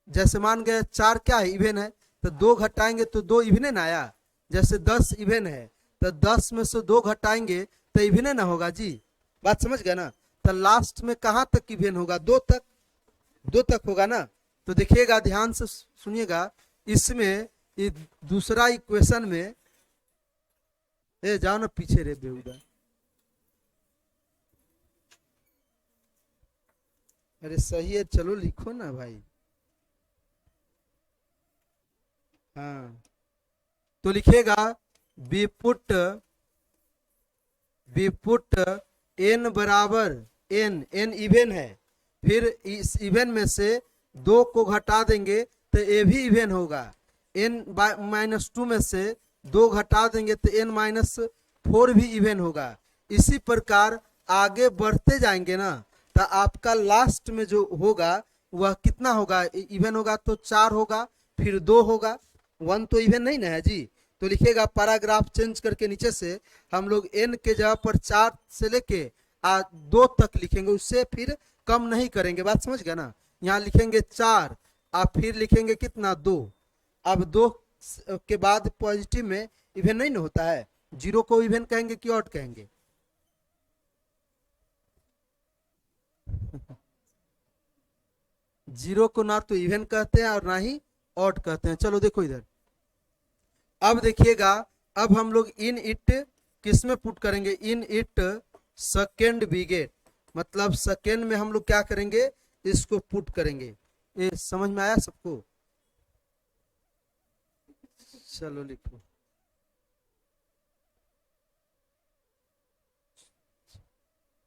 जैसे मान गए 4 क्या है, इवन है, तो 2 घटाएंगे तो 2 इवन ना आया। जैसे 10 इवन है तो 10 में से 2 घटाएंगे तो इवन ना होगा जी। बात समझ गए ना। तो लास्ट में कहां तक इवन होगा, 2 तक होगा ना। तो देखिएगा ध्यान से सुनिएगा, इसमें दूसरा इक्वेशन में, जाओ ना पीछे रे बेहुदा, अरे सही है, चलो लिखो ना भाई। हाँ, तो लिखेगा बी पुट n बराबर n इवन है, फिर इस इवन में से 2 को घटा देंगे तो ए भी इवन होगा। n-2 में से 2 घटा देंगे तो n-4 भी इवन होगा। इसी प्रकार आगे बढ़ते जाएंगे ना, तो आपका लास्ट में जो होगा वह कितना होगा, इवन होगा तो 4 होगा, फिर 2 होगा, 1 तो इवन नहीं ना है जी। तो लिखिएगा पैराग्राफ चेंज करके नीचे से हम लोग n के जगह पर 4 से लेके 2 तक लिखेंगे, उससे फिर कम नहीं करेंगे। बात समझ गया ना। यहाँ लिखेंगे 4, आप फिर लिखेंगे कितना 2। अब 2 के बाद पॉजिटिव में इवन नहीं ना होता है, 0 को इवन कहेंगे कि ऑड कहेंगे? जीरो को ना तो इवन कहते हैं और ना ही ऑड कहते हैं। चलो देखो इधर, अब देखिएगा, अब हम लोग इन इट किस में पुट करेंगे, इन इट सेकेंड बिगेट, मतलब सेकेंड में हम लोग क्या करेंगे, इसको पुट करेंगे। ये समझ में आया सबको? चलो लिखो,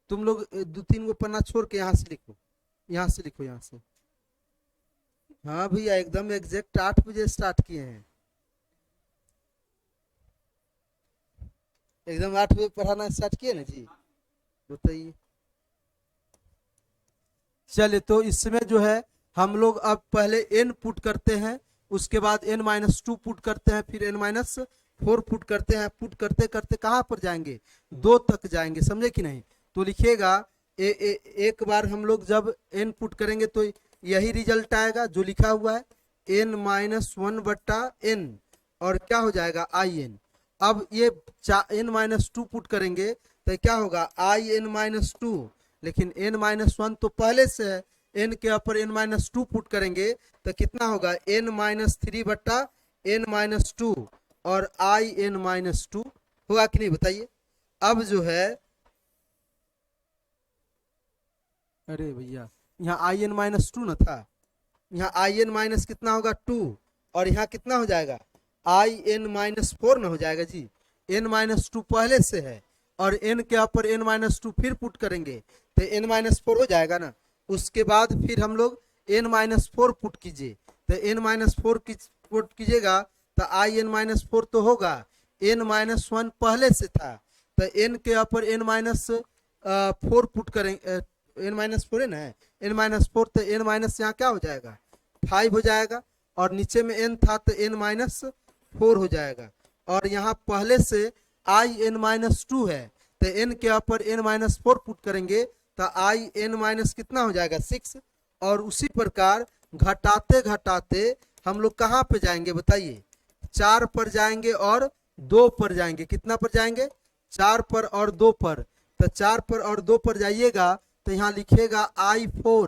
तुम लोग 2-3 गो पन्ना छोड़ के यहाँ से लिखो, यहाँ से लिखो, यहाँ से। हाँ भैया एकदम एग्जैक्ट 8 बजे स्टार्ट किए हैं, एकदम 8 बजे पढ़ाना स्टार्ट किए ना जी। बताइए। चलिए, तो इसमें जो है हम लोग अब पहले n पुट करते हैं, उसके बाद n-2 पुट करते हैं, फिर n-4 पुट करते हैं। पुट करते करते कहाँ पर जाएंगे, 2 तक जाएंगे, समझे कि नहीं? तो लिखिएगा एक बार हम लोग जब n पुट करेंगे तो यही रिजल्ट आएगा जो लिखा हुआ है, n-1 बट्टा n, और क्या हो जाएगा in। अब ये n-2 पुट करेंगे तो क्या होगा, in-2, लेकिन n-1 तो पहले से है, n के ऊपर n-2 पुट करेंगे तो कितना होगा, n-3 बट्टा n-2 और in-2 होगा कि नहीं बताइए। अब जो है, अरे भैया यहाँ in-2 ना था, यहाँ in- कितना होगा 2, और यहाँ कितना हो जाएगा in-4 ना हो जाएगा जी। n-2 पहले से है और n के ऊपर n-2 फिर पुट करेंगे तो n-4 हो जाएगा ना। उसके बाद फिर हम लोग n-4 पुट कीजिए, तो n-4 पुट कीजिएगा तो in-4 तो होगा, n-1 पहले से था तो n के ऊपर n-4 पुट करेंगे, n-4 है ना, n-4 तो n- यहाँ क्या हो जाएगा 5 हो जाएगा, और नीचे में n था तो n-4 हो जाएगा, और यहाँ पहले से in-2 है तो n के ऊपर n-4 पुट करेंगे तो in- कितना हो जाएगा 6, और उसी प्रकार घटाते घटाते हम लोग कहाँ पे जाएंगे बताइए, 4 पर जाएंगे और 2 पर जाएंगे। कितना पर जाएंगे, 4 पर और 2 पर। तो 4 पर और 2 पर जाइएगा तो यहाँ लिखिएगा i4,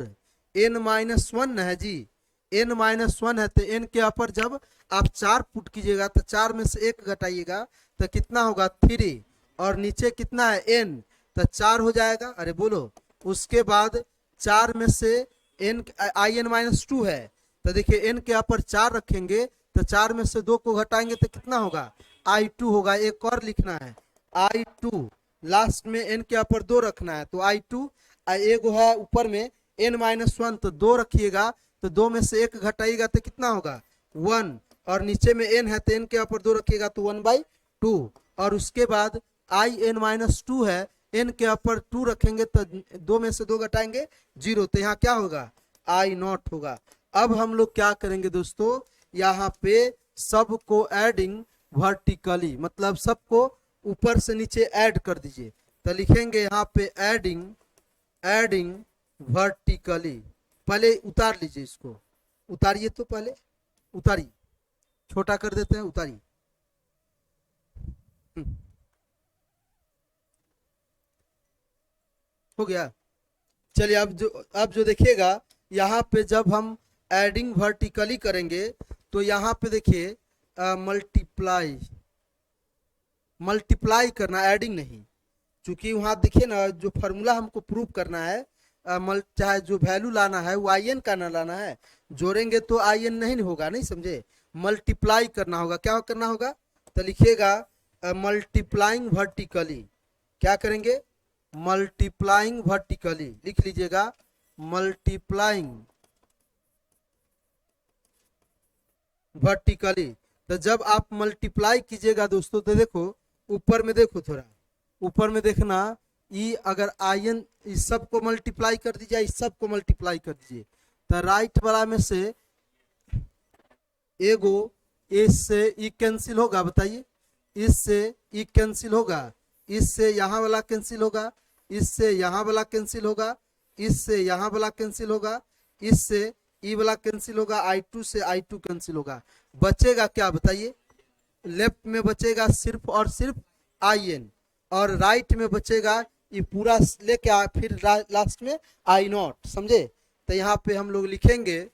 n-1 है जी, n-1 है तो n के ऊपर जब आप 4 पुट कीजिएगा तो 4 में से 1 घटाइएगा तो कितना होगा 3, और नीचे कितना है n, तो 4 हो जाएगा। अरे बोलो, उसके बाद 4 में से n in-2 है तो देखिए n के ऊपर 4 रखेंगे तो 4 में से 2 को घटाएंगे तो कितना होगा i2 होगा। एक और लिखना है i2, लास्ट में n के ऊपर 2 रखना है तो i2, एक है ऊपर में n-1 तो 2 रखिएगा तो 2 में से 1 घटाइएगा तो कितना होगा 1, और नीचे में n है तो n के ऊपर 2 रखिएगा तो 1/2, और उसके बाद in-2 है, n के ऊपर 2 रखेंगे तो 2 में से 2 घटाएंगे 0, तो यहाँ क्या होगा i0 होगा। अब हम लोग क्या करेंगे दोस्तों, यहाँ पे सबको एडिंग वर्टिकली, मतलब सबको ऊपर से नीचे ऐड कर दीजिए, तो लिखेंगे यहाँ पे एडिंग वर्टिकली। पहले उतार लीजिए, इसको उतारिए, तो पहले उतारिए, छोटा कर देते हैं, उतारिए। हो गया। चलिए अब जो देखिएगा, यहाँ पे जब हम एडिंग वर्टिकली करेंगे तो यहाँ पे देखिए मल्टीप्लाई करना, एडिंग नहीं, क्योंकि वहाँ देखिए ना जो फॉर्मूला हमको प्रूव करना है, चाहे जो वैल्यू लाना है वो in का ना लाना है, जोड़ेंगे तो in नहीं होगा, नहीं समझे, मल्टीप्लाई करना होगा। क्या करना होगा, तो लिखिएगा मल्टीप्लाइंग वर्टिकली। क्या करेंगे, मल्टीप्लाइंग वर्टिकली, लिख लीजिएगा मल्टीप्लाइंग वर्टिकली। तो जब आप मल्टीप्लाई कीजिएगा दोस्तों, तो देखो ऊपर में, देखो थोड़ा ऊपर में देखना, ई अगर आई एन इस सब को मल्टीप्लाई कर दीजिए, इस सब को मल्टीप्लाई कर दीजिए, तो राइट वाला में से एगो इससे ई कैंसिल होगा, बताइए, इससे ई कैंसिल होगा, इससे यहाँ वाला कैंसिल होगा, इससे यहाँ वाला कैंसिल होगा, इससे यहाँ वाला कैंसिल होगा, इससे ई वाला कैंसिल होगा, I2 से I2 कैंसिल होगा, बचेगा क्या बताइए? लेफ्ट में बचेगा सिर्फ और सिर्फ IN, और राइट में बचेगा ये पूरा लेके फिर लास्ट में I0, समझे? तो यहाँ पे हम लोग लिखेंगे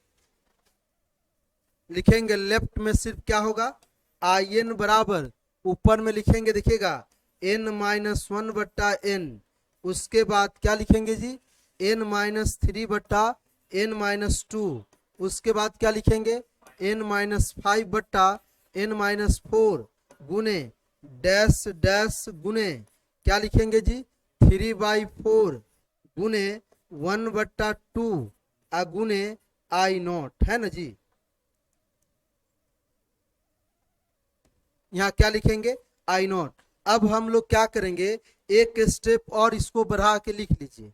लेफ्ट में सिर्फ क्या होगा, IN बराबर, ऊपर में लिखेंगे देखिएगा n-1/n, उसके बाद क्या लिखेंगे जी, n-3/n-2, उसके बाद क्या लिखेंगे, n-5/n-4 गुने डैश डैश गुने क्या लिखेंगे जी, 3/4 गुने 1/2 गुने I0, है ना जी? यहाँ क्या लिखेंगे, I0। अब हम लोग क्या करेंगे, एक स्टेप और इसको बढ़ा के लिख लीजिए,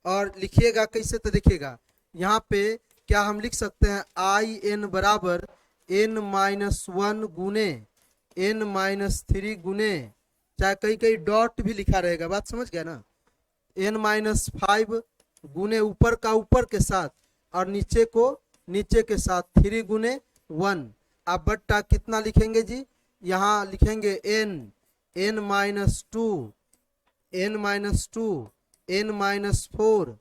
और लिखिएगा कैसे, तो देखिएगा यहाँ पे क्या हम लिख सकते हैं, IN बराबर n-1 गुने n-3 गुने, चाहे कहीं कहीं डॉट भी लिखा रहेगा, बात समझ गया ना, n-5 गुने ऊपर का ऊपर के साथ और नीचे को नीचे के साथ 3 गुने 1। अब बट्टा कितना लिखेंगे जी, यहाँ लिखेंगे n-2 n-2 n-4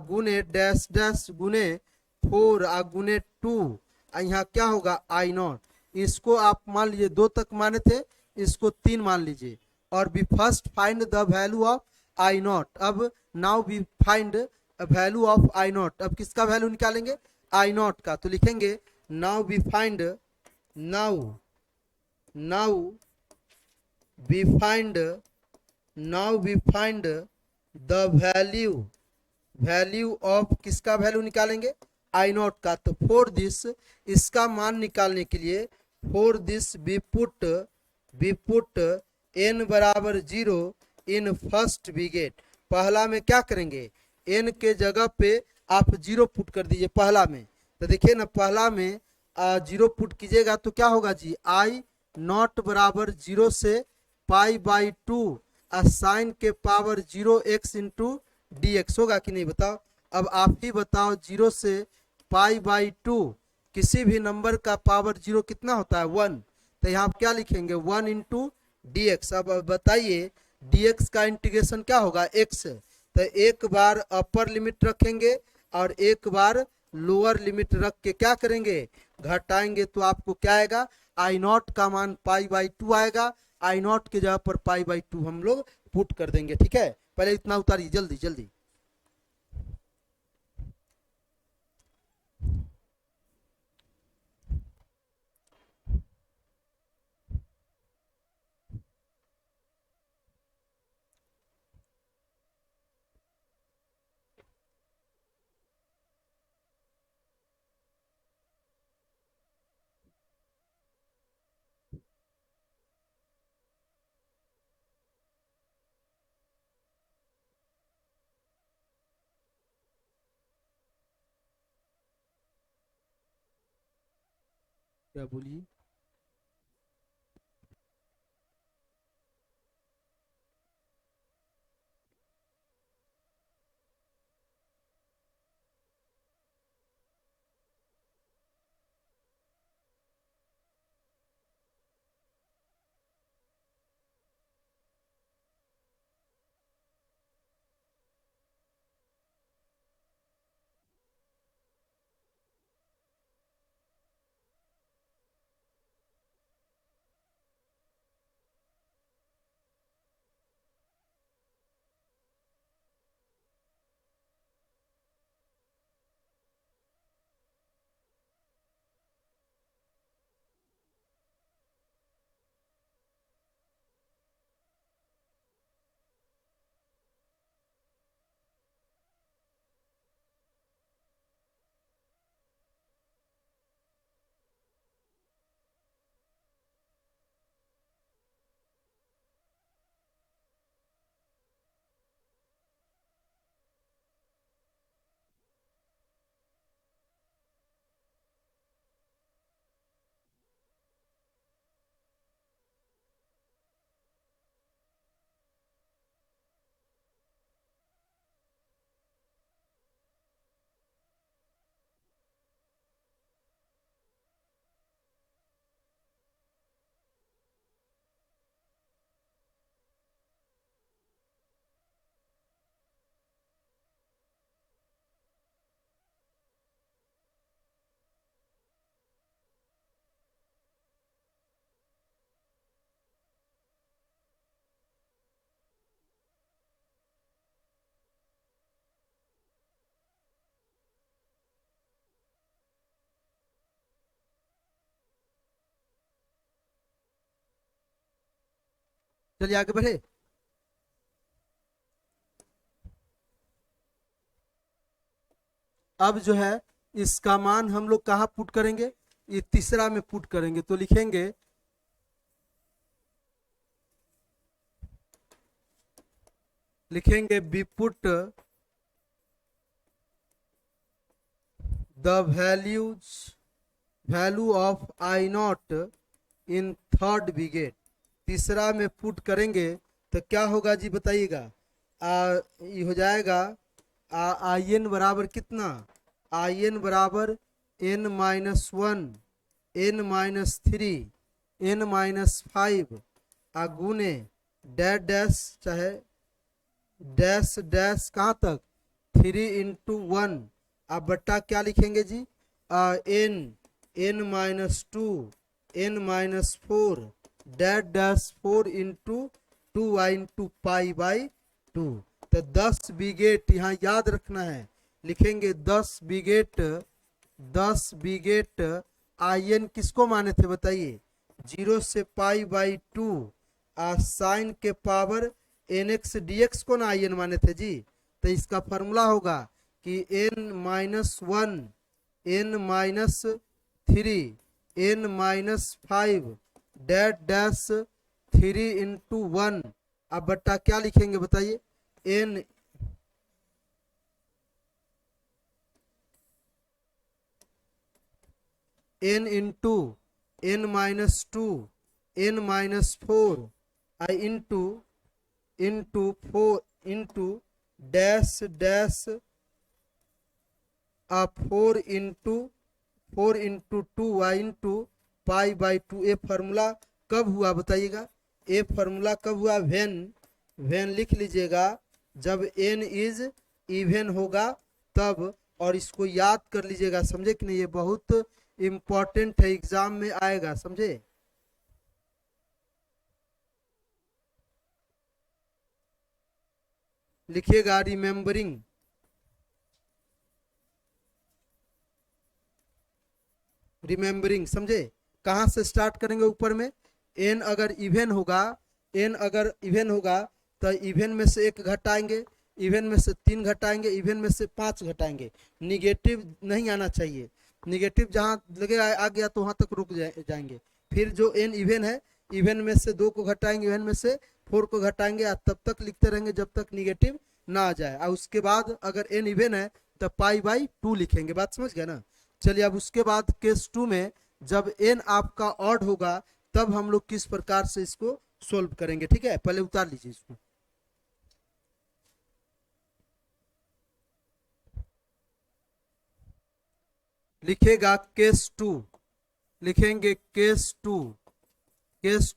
गुने डैश डैश गुने 4 गुने 2, यहाँ क्या होगा I0। इसको आप मान लीजिए 2 तक माने थे, इसको 3 मान लीजिए, और we first find the value of I0। अब now we find value of I0, अब किसका वैल्यू निकालेंगे, I0 का, तो लिखेंगे now we find now now we find now we find the value of किसका वैल्यू निकालेंगे, I0 का। तो फॉर दिस, इसका मान निकालने के लिए, for this we put n बराबर 0 इन फर्स्ट विकेट। पहला में क्या करेंगे, n के जगह पे आप 0 पुट कर दीजिए पहला में, तो देखिए ना पहला में 0 पुट कीजिएगा तो क्या होगा जी, I0 बराबर 0 से π/2 साइन के पावर 0x इंटू dx होगा कि नहीं, बताओ? अब आप ही बताओ, 0 से π/2 किसी भी नंबर का पावर 0 कितना होता है, 1, तो यहाँ आप क्या लिखेंगे, 1 इंटू dx। अब बताइए dx का इंटीग्रेशन क्या होगा, x, तो एक बार अपर लिमिट रखेंगे और एक बार लोअर लिमिट रख के क्या करेंगे, घटाएंगे, तो आपको क्या आएगा, I0 का मान π/2 आएगा। I0 के जगह पर π/2 हम लोग पुट कर देंगे, ठीक है? पहले इतना उतारिए जल्दी जल्दी। क्या बोलिए, चलिए आगे बढ़े। अब जो है इसका मान हम लोग कहाँ पुट करेंगे, ये तीसरा में पुट करेंगे। तो लिखेंगे we put the value of I naught in third bracket. तीसरा में पुट करेंगे तो क्या होगा जी बताइएगा। ये हो जाएगा आई एन बराबर कितना, आई एन बराबर n minus one, n minus three, n minus five गुने डैश डैश चाहे डैश डैश कहाँ तक 3 × 1 अब बट्टा क्या लिखेंगे जी n minus two, n minus four dash dash 4 × 2y/π/2। तो 10 बिगेट यहाँ याद रखना है, लिखेंगे 10 बिगेट आई एन किसको माने थे बताइए, 0 से π/2 साइन के पावर nx dx को ना आई एन माने थे जी। तो इसका फॉर्मूला होगा कि n minus one, n minus three, n minus five dash dash 3 × 1 अब बट्टा क्या लिखेंगे बताइए n into n minus two, n minus four I into 4 into dash dash 4 × 2y/π/2। ये फार्मूला कब हुआ बताइएगा, ये फार्मूला कब हुआ, वेन लिख लीजिएगा जब n इज इवन होगा तब। और इसको याद कर लीजिएगा, समझे कि नहीं, ये बहुत इम्पोर्टेंट है, एग्जाम में आएगा, समझे। लिखिएगा रिमेम्बरिंग, समझे। कहाँ से स्टार्ट करेंगे, ऊपर में n अगर इवन होगा तो इवन में से 1 घटाएंगे, इवन में से 3 घटाएंगे, इवन में से 5 घटाएंगे। निगेटिव नहीं आना चाहिए, निगेटिव जहाँ लगे आ गया तो वहाँ तक रुक जाएंगे। फिर जो n इवन है, इवन में से 2 को घटाएंगे, इवन में से 4 को घटाएंगे, तब तक लिखते रहेंगे जब तक निगेटिव ना आ जाए। और उसके बाद अगर n इवन है तो π/2 लिखेंगे, बात समझ गए ना। चलिए अब उसके बाद केस 2 में जब n आपका ऑड होगा तब हम लोग किस प्रकार से इसको सोल्व करेंगे, ठीक है। पहले उतार लीजिए इसको, लिखेगा केस 2, लिखेंगे केस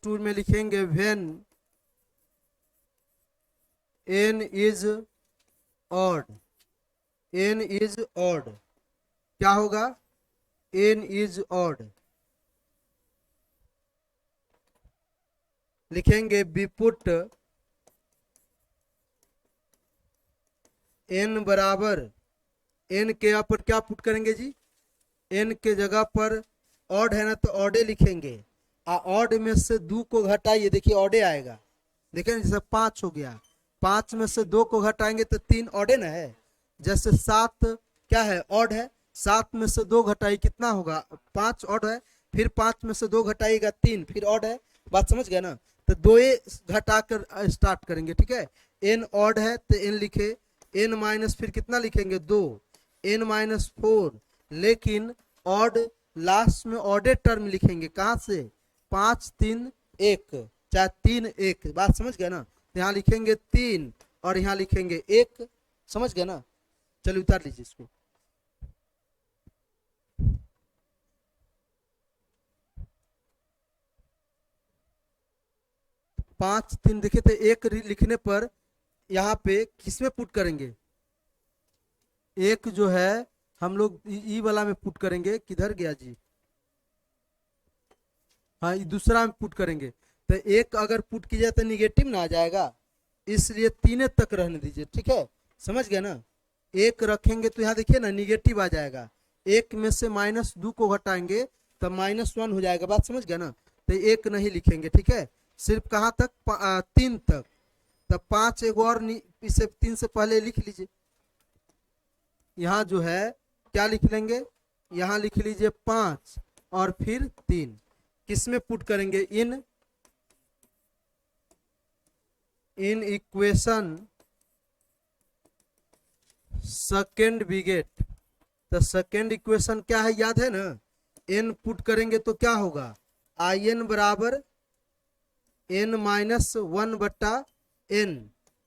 2 में लिखेंगे व्हेन n इज ऑड, क्या होगा, n इज ऑड। लिखेंगे बी पुट n बराबर, n के यहाँ पर क्या पुट करेंगे जी, n के जगह पर ऑड है ना तो ऑडे लिखेंगे। ऑड में से 2 को घटाइए, देखिए ऑडे आएगा, देखिए जैसे 5 हो गया, 5 में से 2 को घटाएंगे तो 3 ऑडे ना है। जैसे 7 क्या है, ऑड है, 7 में से 2 घटाइए कितना होगा, 5 ऑड है, फिर 5 में से 2 घटाइएगा 3, फिर ऑड है, बात समझ गया ना। तो 2 घटाकर स्टार्ट करेंगे, ठीक है। n ऑड है तो n लिखे, n माइनस फिर कितना लिखेंगे 2, n माइनस 4, लेकिन ऑड लास्ट में ऑडे टर्म लिखेंगे, कहाँ से, 5 3 1 चाहे 3 1, बात समझ गया ना। यहाँ लिखेंगे 3 और यहाँ लिखेंगे 1, समझ गया ना। चलिए उतार लीजिए इसको, पांच 3 लिखे थे, 1 लिखने पर यहाँ पे किसमें पुट करेंगे, 1 जो है हम लोग ई वाला में पुट करेंगे, किधर गया जी, हाँ दूसरा में पुट करेंगे। तो 1 अगर पुट की जाए तो निगेटिव ना आ जाएगा, इसलिए 3 तक रहने दीजिए, ठीक है, समझ गया ना। 1 रखेंगे तो यहाँ देखिए ना निगेटिव आ जाएगा, 1 में से -2 को घटाएंगे तो -1 हो जाएगा, बात समझ गया ना। तो 1 नहीं लिखेंगे, ठीक है। सिर्फ कहाँ तक 3 तक। तब 5 एक और इसे 3 से पहले लिख लीजिए। यहाँ जो है क्या लिख लेंगे, यहाँ लिख लीजिए 5 और फिर 3। किसमें पुट करेंगे, इन इक्वेशन सेकेंड बिगेट। तो सेकेंड इक्वेशन क्या है याद है ना, n पुट करेंगे तो क्या होगा, आई एन बराबर n माइनस 1 बट्टा n,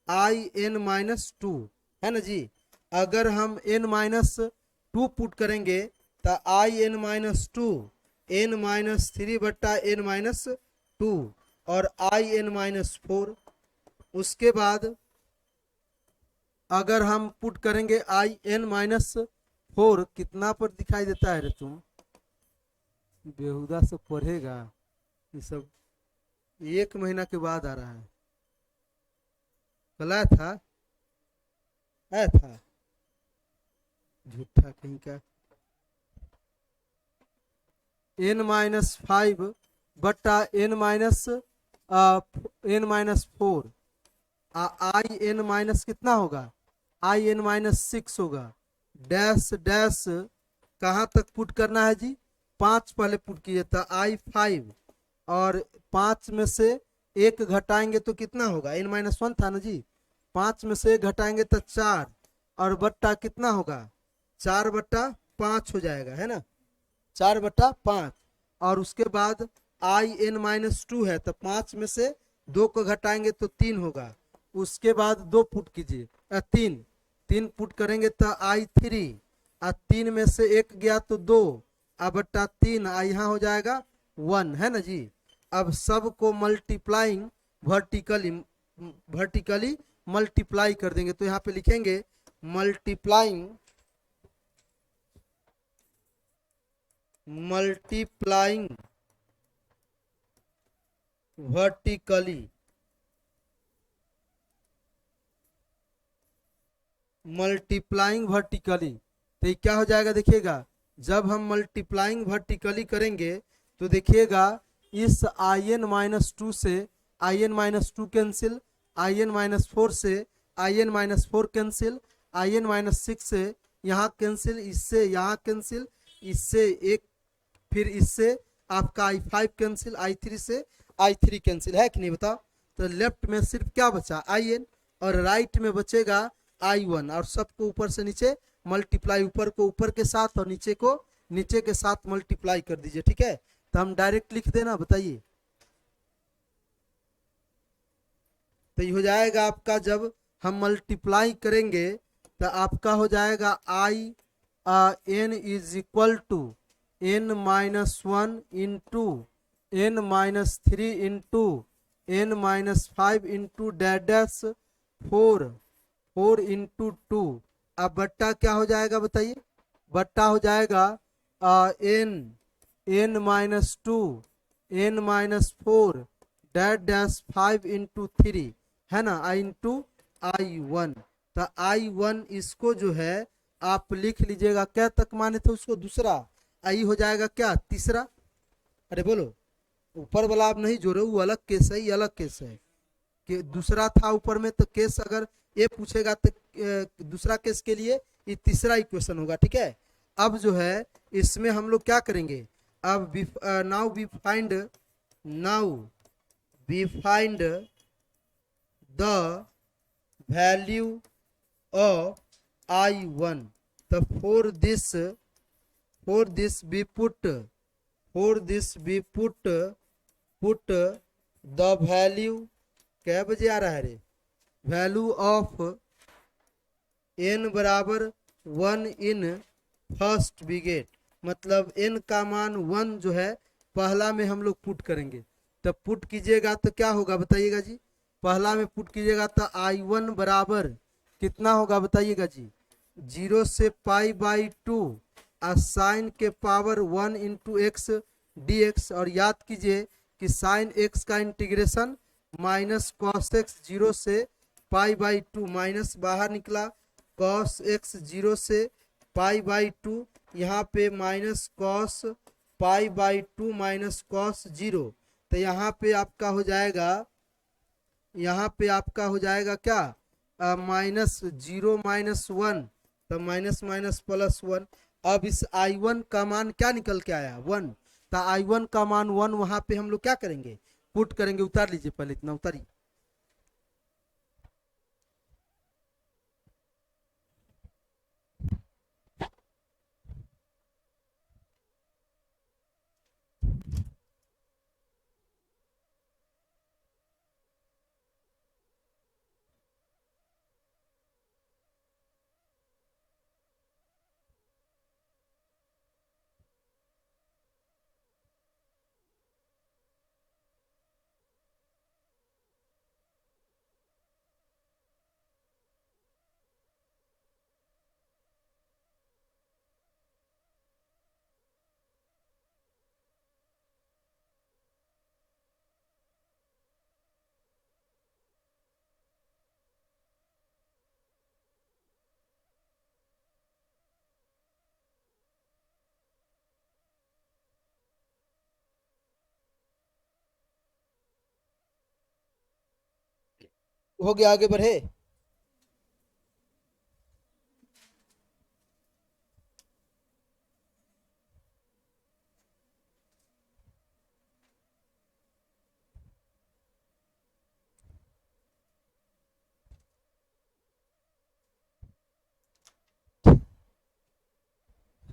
आई एन माइनस 2 है ना जी। अगर हम n माइनस 2 पुट करेंगे तो I n minus 2 n minus 3 बट्टा n माइनस 2 और आई एन माइनस 4। उसके बाद अगर हम पुट करेंगे आई एन माइनस 4, कितना पर दिखाई देता है रे तुम, बेहुदा से पढ़ेगा ये सब, 1 महीना के बाद आ रहा है। कल आया था झूठा कहीं का। n माइनस 5 बट्टा n minus 4, I n minus कितना होगा, आई एन माइनस 6 होगा। डैश डैश कहाँ तक पुट करना है जी, 5 पहले पुट किए था आई 5 और 5 में से 1 घटाएंगे तो कितना होगा, n माइनस 1 था ना जी, 5 में से 1 घटाएंगे तो 4 और बट्टा कितना होगा, 4 बट्टा 5 हो जाएगा है ना, 4 बट्टा 5। और उसके बाद आई एन माइनस 2 है तो 5 में से 2 को घटाएंगे तो 3 होगा। उसके बाद 2 पुट कीजिए, 3 पुट करेंगे तो आई 3, 3 में से 1 गया तो 2, अब बट्टा 3 यहाँ हो जाएगा 1 है ना जी। अब सबको मल्टीप्लाइंग वर्टिकली मल्टीप्लाई कर देंगे तो यहाँ पे लिखेंगे मल्टीप्लाइंग वर्टिकली, मल्टीप्लाइंग वर्टिकली। तो ये क्या हो जाएगा देखिएगा, जब हम मल्टीप्लाइंग वर्टिकली करेंगे तो देखिएगा इस आई एन माइनस 2 से I n minus 2 cancel, I n minus 4 से I n minus 4 cancel, I n minus 6 से यहाँ कैंसिल, इससे यहाँ कैंसिल, इससे एक, फिर इससे आपका आई 5 कैंसिल, आई 3 से आई 3 कैंसिल, है कि नहीं बताओ। तो लेफ्ट में सिर्फ क्या बचा, आई एन, और राइट में बचेगा आई 1। और सबको ऊपर से नीचे मल्टीप्लाई, ऊपर को ऊपर के साथ और नीचे को नीचे के साथ मल्टीप्लाई कर दीजिए, ठीक है। तो हम डायरेक्ट लिख देना, बताइए। तो ये हो जाएगा आपका, जब हम मल्टीप्लाई करेंगे तो आपका हो जाएगा I N is equal to n minus 1 into n minus 3 into n minus 5 into dash 4 into 2। अब बट्टा क्या हो जाएगा बताइए, बट्टा हो जाएगा n minus 2 n minus 4 dash 5 into 3 है ना, आई इंटू आई 1। तो आई 1 इसको जो है आप लिख लीजिएगा, क्या तक माने थे उसको, दूसरा, आई हो जाएगा क्या, तीसरा। अरे बोलो, ऊपर वाला आप नहीं जोड़े, वो अलग केस है, ये अलग केस है कि दूसरा था ऊपर में, तो केस अगर ये पूछेगा तो दूसरा केस के लिए ये तीसरा इक्वेशन होगा, ठीक है। अब जो है इसमें हम लोग क्या करेंगे, अब now we find the value of I 1। तो for this we put the value, क्या बजे आ रहा है रे, वैल्यू ऑफ n बराबर 1 इन फर्स्ट बिगेट, मतलब n का मान 1 जो है पहला में हम लोग पुट करेंगे। तब पुट कीजिएगा तो क्या होगा बताइएगा जी, पहला में पुट कीजिएगा तो I1 बराबर कितना होगा बताइएगा जी, 0 से पाई बाई 2 साइन के power 1 into x D x. और याद कीजिए कि साइन एक्स का इंटीग्रेशन माइनस कॉस एक्स 0 से पाई बाई 2, माइनस बाहर निकला, कॉस एक्स 0 से पाई बाई 2, यहाँ पे minus cos pi by 2 minus cos 0। तो यहाँ पे आपका हो जाएगा, यहाँ पे आपका हो जाएगा क्या, -0 - 1, तो माइनस माइनस प्लस 1। अब इस I1 का मान क्या निकल के आया, 1। तो I1 का मान 1 वहां पे हम लोग क्या करेंगे, पुट करेंगे। उतार लीजिए पहले, इतना उतारिए। हो गया, आगे बढ़े।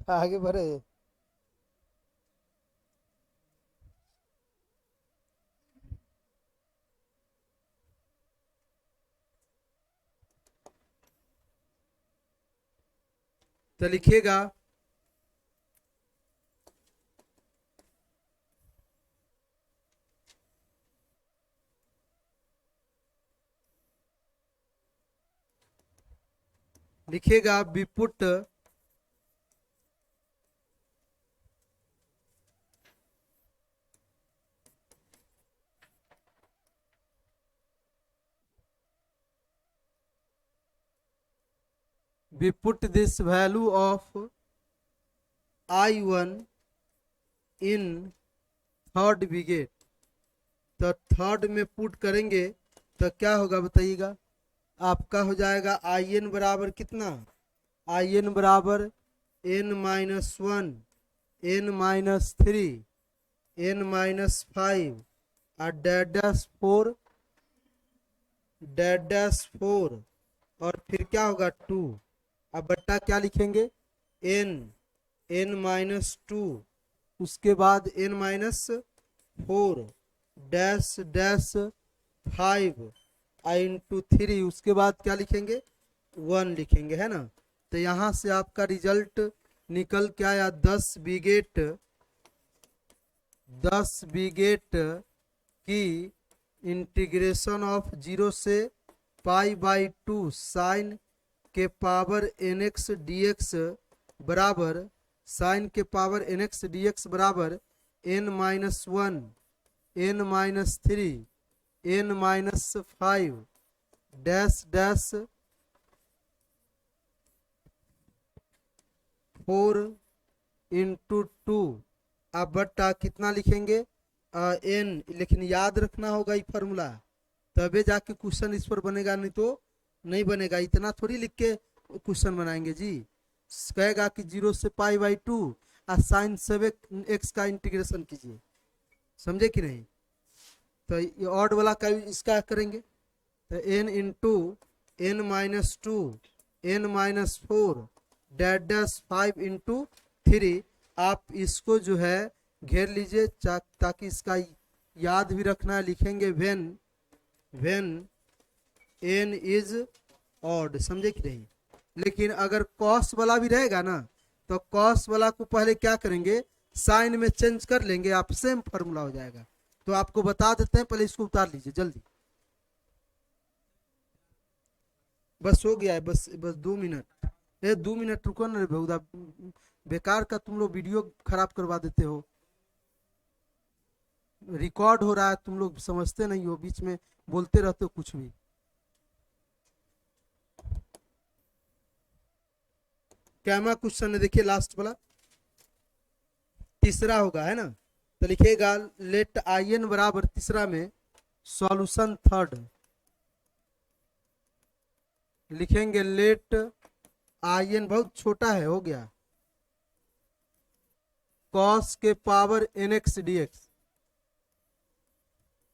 आगे बढ़े। तो लिखिएगा, लिखिएगा we put we put this value of I1 in third bracket. तो थर्ड में पुट करेंगे तो क्या होगा बताइएगा, आपका हो जाएगा IN बराबर कितना, IN बराबर N-1, N-3, N-5 और -4, -4 और फिर क्या होगा 2। अब बट्टा क्या लिखेंगे, N-2, उसके बाद N-4 डैश डैश 5 इंटू 3, उसके बाद क्या लिखेंगे, 1 लिखेंगे, है ना। तो यहाँ से आपका रिजल्ट निकल के आया 10 बिगेट की इंटीग्रेशन ऑफ 0 से π/2 साइन के पावर nx dx बराबर, साइन के पावर nx dx बराबर N-1, N-3, N-5 dash dash 4 into 2। अब बट्टा कितना लिखेंगे, N, लेकिन याद रखना होगा ये फॉर्मूला, तबे जाके क्वेश्चन इस पर बनेगा, नहीं तो नहीं बनेगा। इतना थोड़ी लिख के क्वेश्चन बनाएंगे जी। कहेगा कि 0 से π/2 और साइन 7x का इंटीग्रेशन कीजिए, समझे कि नहीं। तो ये ऑड वाला का इसका करेंगे, तो n into N-2, N-4 dash 5 into 3। आप इसको जो है घेर लीजिए ताकि इसका याद भी रखना, लिखेंगे व्हेन n इज ऑड, समझे कि नहीं। लेकिन अगर कॉस वाला भी रहेगा ना, तो कॉस वाला को पहले क्या करेंगे, साइन में चेंज कर लेंगे, आप सेम फॉर्मूला हो जाएगा। तो आपको बता देते हैं, पहले इसको उतार लीजिए जल्दी। बस हो गया है, बस बस 2 मिनट। 2 मिनट रुको ना रे बहुदा, बेकार का तुम लोग वीडियो खराब करवा देते हो। रिकॉर्ड हो रहा है, तुम लोग समझते नहीं हो, बीच में बोलते रहते हो कुछ भी। कैमा क्वेश्चन है, देखिए लास्ट वाला, तीसरा होगा, है ना। तो लिखिएगा लेट आई एन बराबर तीसरा में सॉल्यूशन थर्ड लिखेंगे, लेट आई एन बहुत छोटा है, हो गया, कॉस के power N x D x.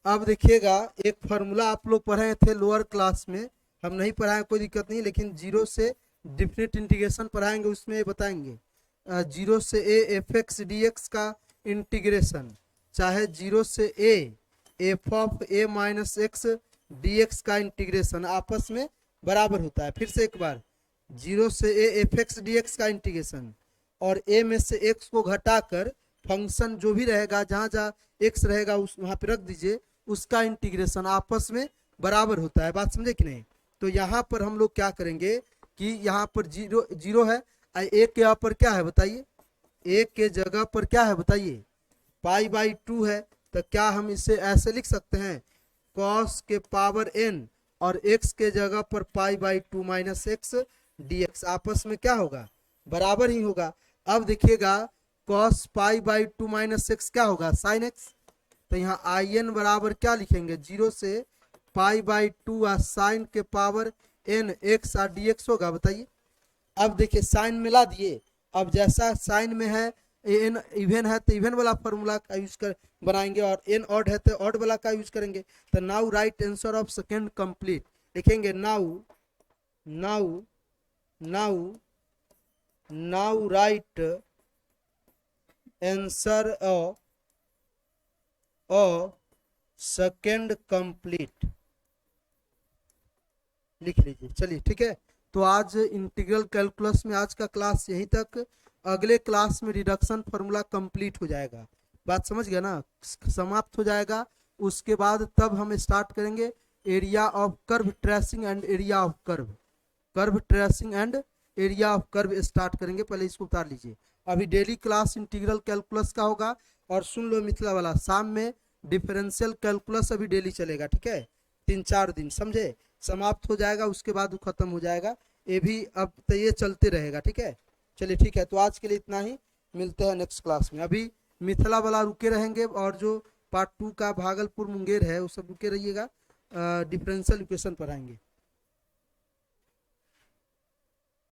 अब देखिएगा एक फार्मूला आप लोग पढ़े थे लोअर क्लास में, हम नहीं पढ़ाए कोई दिक्कत नहीं, लेकिन जीरो से डिफिनिट इंटीग्रेशन पढ़ाएंगे, उसमें बताएंगे जीरो से A F x D x का इंटीग्रेशन, चाहे जीरो से A F of A minus x D x का इंटीग्रेशन आपस में बराबर होता है। फिर से एक बार, जीरो से A F x D x का इंटीग्रेशन और ए में से एक्स को घटाकर फंक्शन जो भी रहेगा, जहाँ जहाँ एक्स रहेगा उस वहाँ पे रख दीजिए, उसका इंटीग्रेशन आपस में बराबर होता है। बात समझे कि नहीं? तो यहाँ पर हम लोग क्या करेंगे कि यहाँ पर जीरो जीरो है, एक के यहाँ पर क्या है बताइए, एक के जगह पर क्या है बताइए, पाई बाई 2 है। तो क्या हम इसे ऐसे लिख सकते हैं, कॉस के पावर n और x के जगह पर पाई by 2 minus x D x, आपस में क्या होगा, बराबर ही होगा। अब देखिएगा cos pi by 2 minus x क्या होगा, साइन एक्स। तो यहाँ आई एन बराबर क्या लिखेंगे, जीरो से पाई बाई 2 और साइन के पावर n एक्स और डी एक्स होगा, बताइए। अब देखिए साइन मिला दिए, अब जैसा साइन में है एन इवन है तो इवन वाला फॉर्मूला का यूज कर बनाएंगे, और एन ऑड है तो ऑड वाला का यूज करेंगे। तो now write answer of second complete लिखेंगे, now now now now write answer of second complete लिख लीजिए। चलिए ठीक है, तो आज इंटीग्रल कैलकुलस में आज का क्लास यहीं तक, अगले क्लास में रिडक्शन फार्मूला कंप्लीट हो जाएगा। बात समझ गया ना, समाप्त हो जाएगा। उसके बाद तब हम स्टार्ट करेंगे area of curve tracing and area of curve, curve tracing and area of curve start करेंगे। पहले इसको उतार लीजिए। अभी डेली क्लास इंटीग्रल कैलकुलस का होगा, और सुन लो मिथिला वाला, शाम में डिफरेंशियल कैलकुलस अभी डेली चलेगा, ठीक है, 3-4 दिन, समझे, समाप्त हो जाएगा, उसके बाद वो खत्म हो जाएगा। ये भी अब तो ये चलते रहेगा, ठीक है। चलिए ठीक है, तो आज के लिए इतना ही, मिलते हैं नेक्स्ट क्लास में। अभी मिथिला वाला रुके रहेंगे, और जो पार्ट 2 का भागलपुर मुंगेर है वो सब रुके रहिएगा, डिफरेंशियल इक्वेशन पढ़ाएंगे।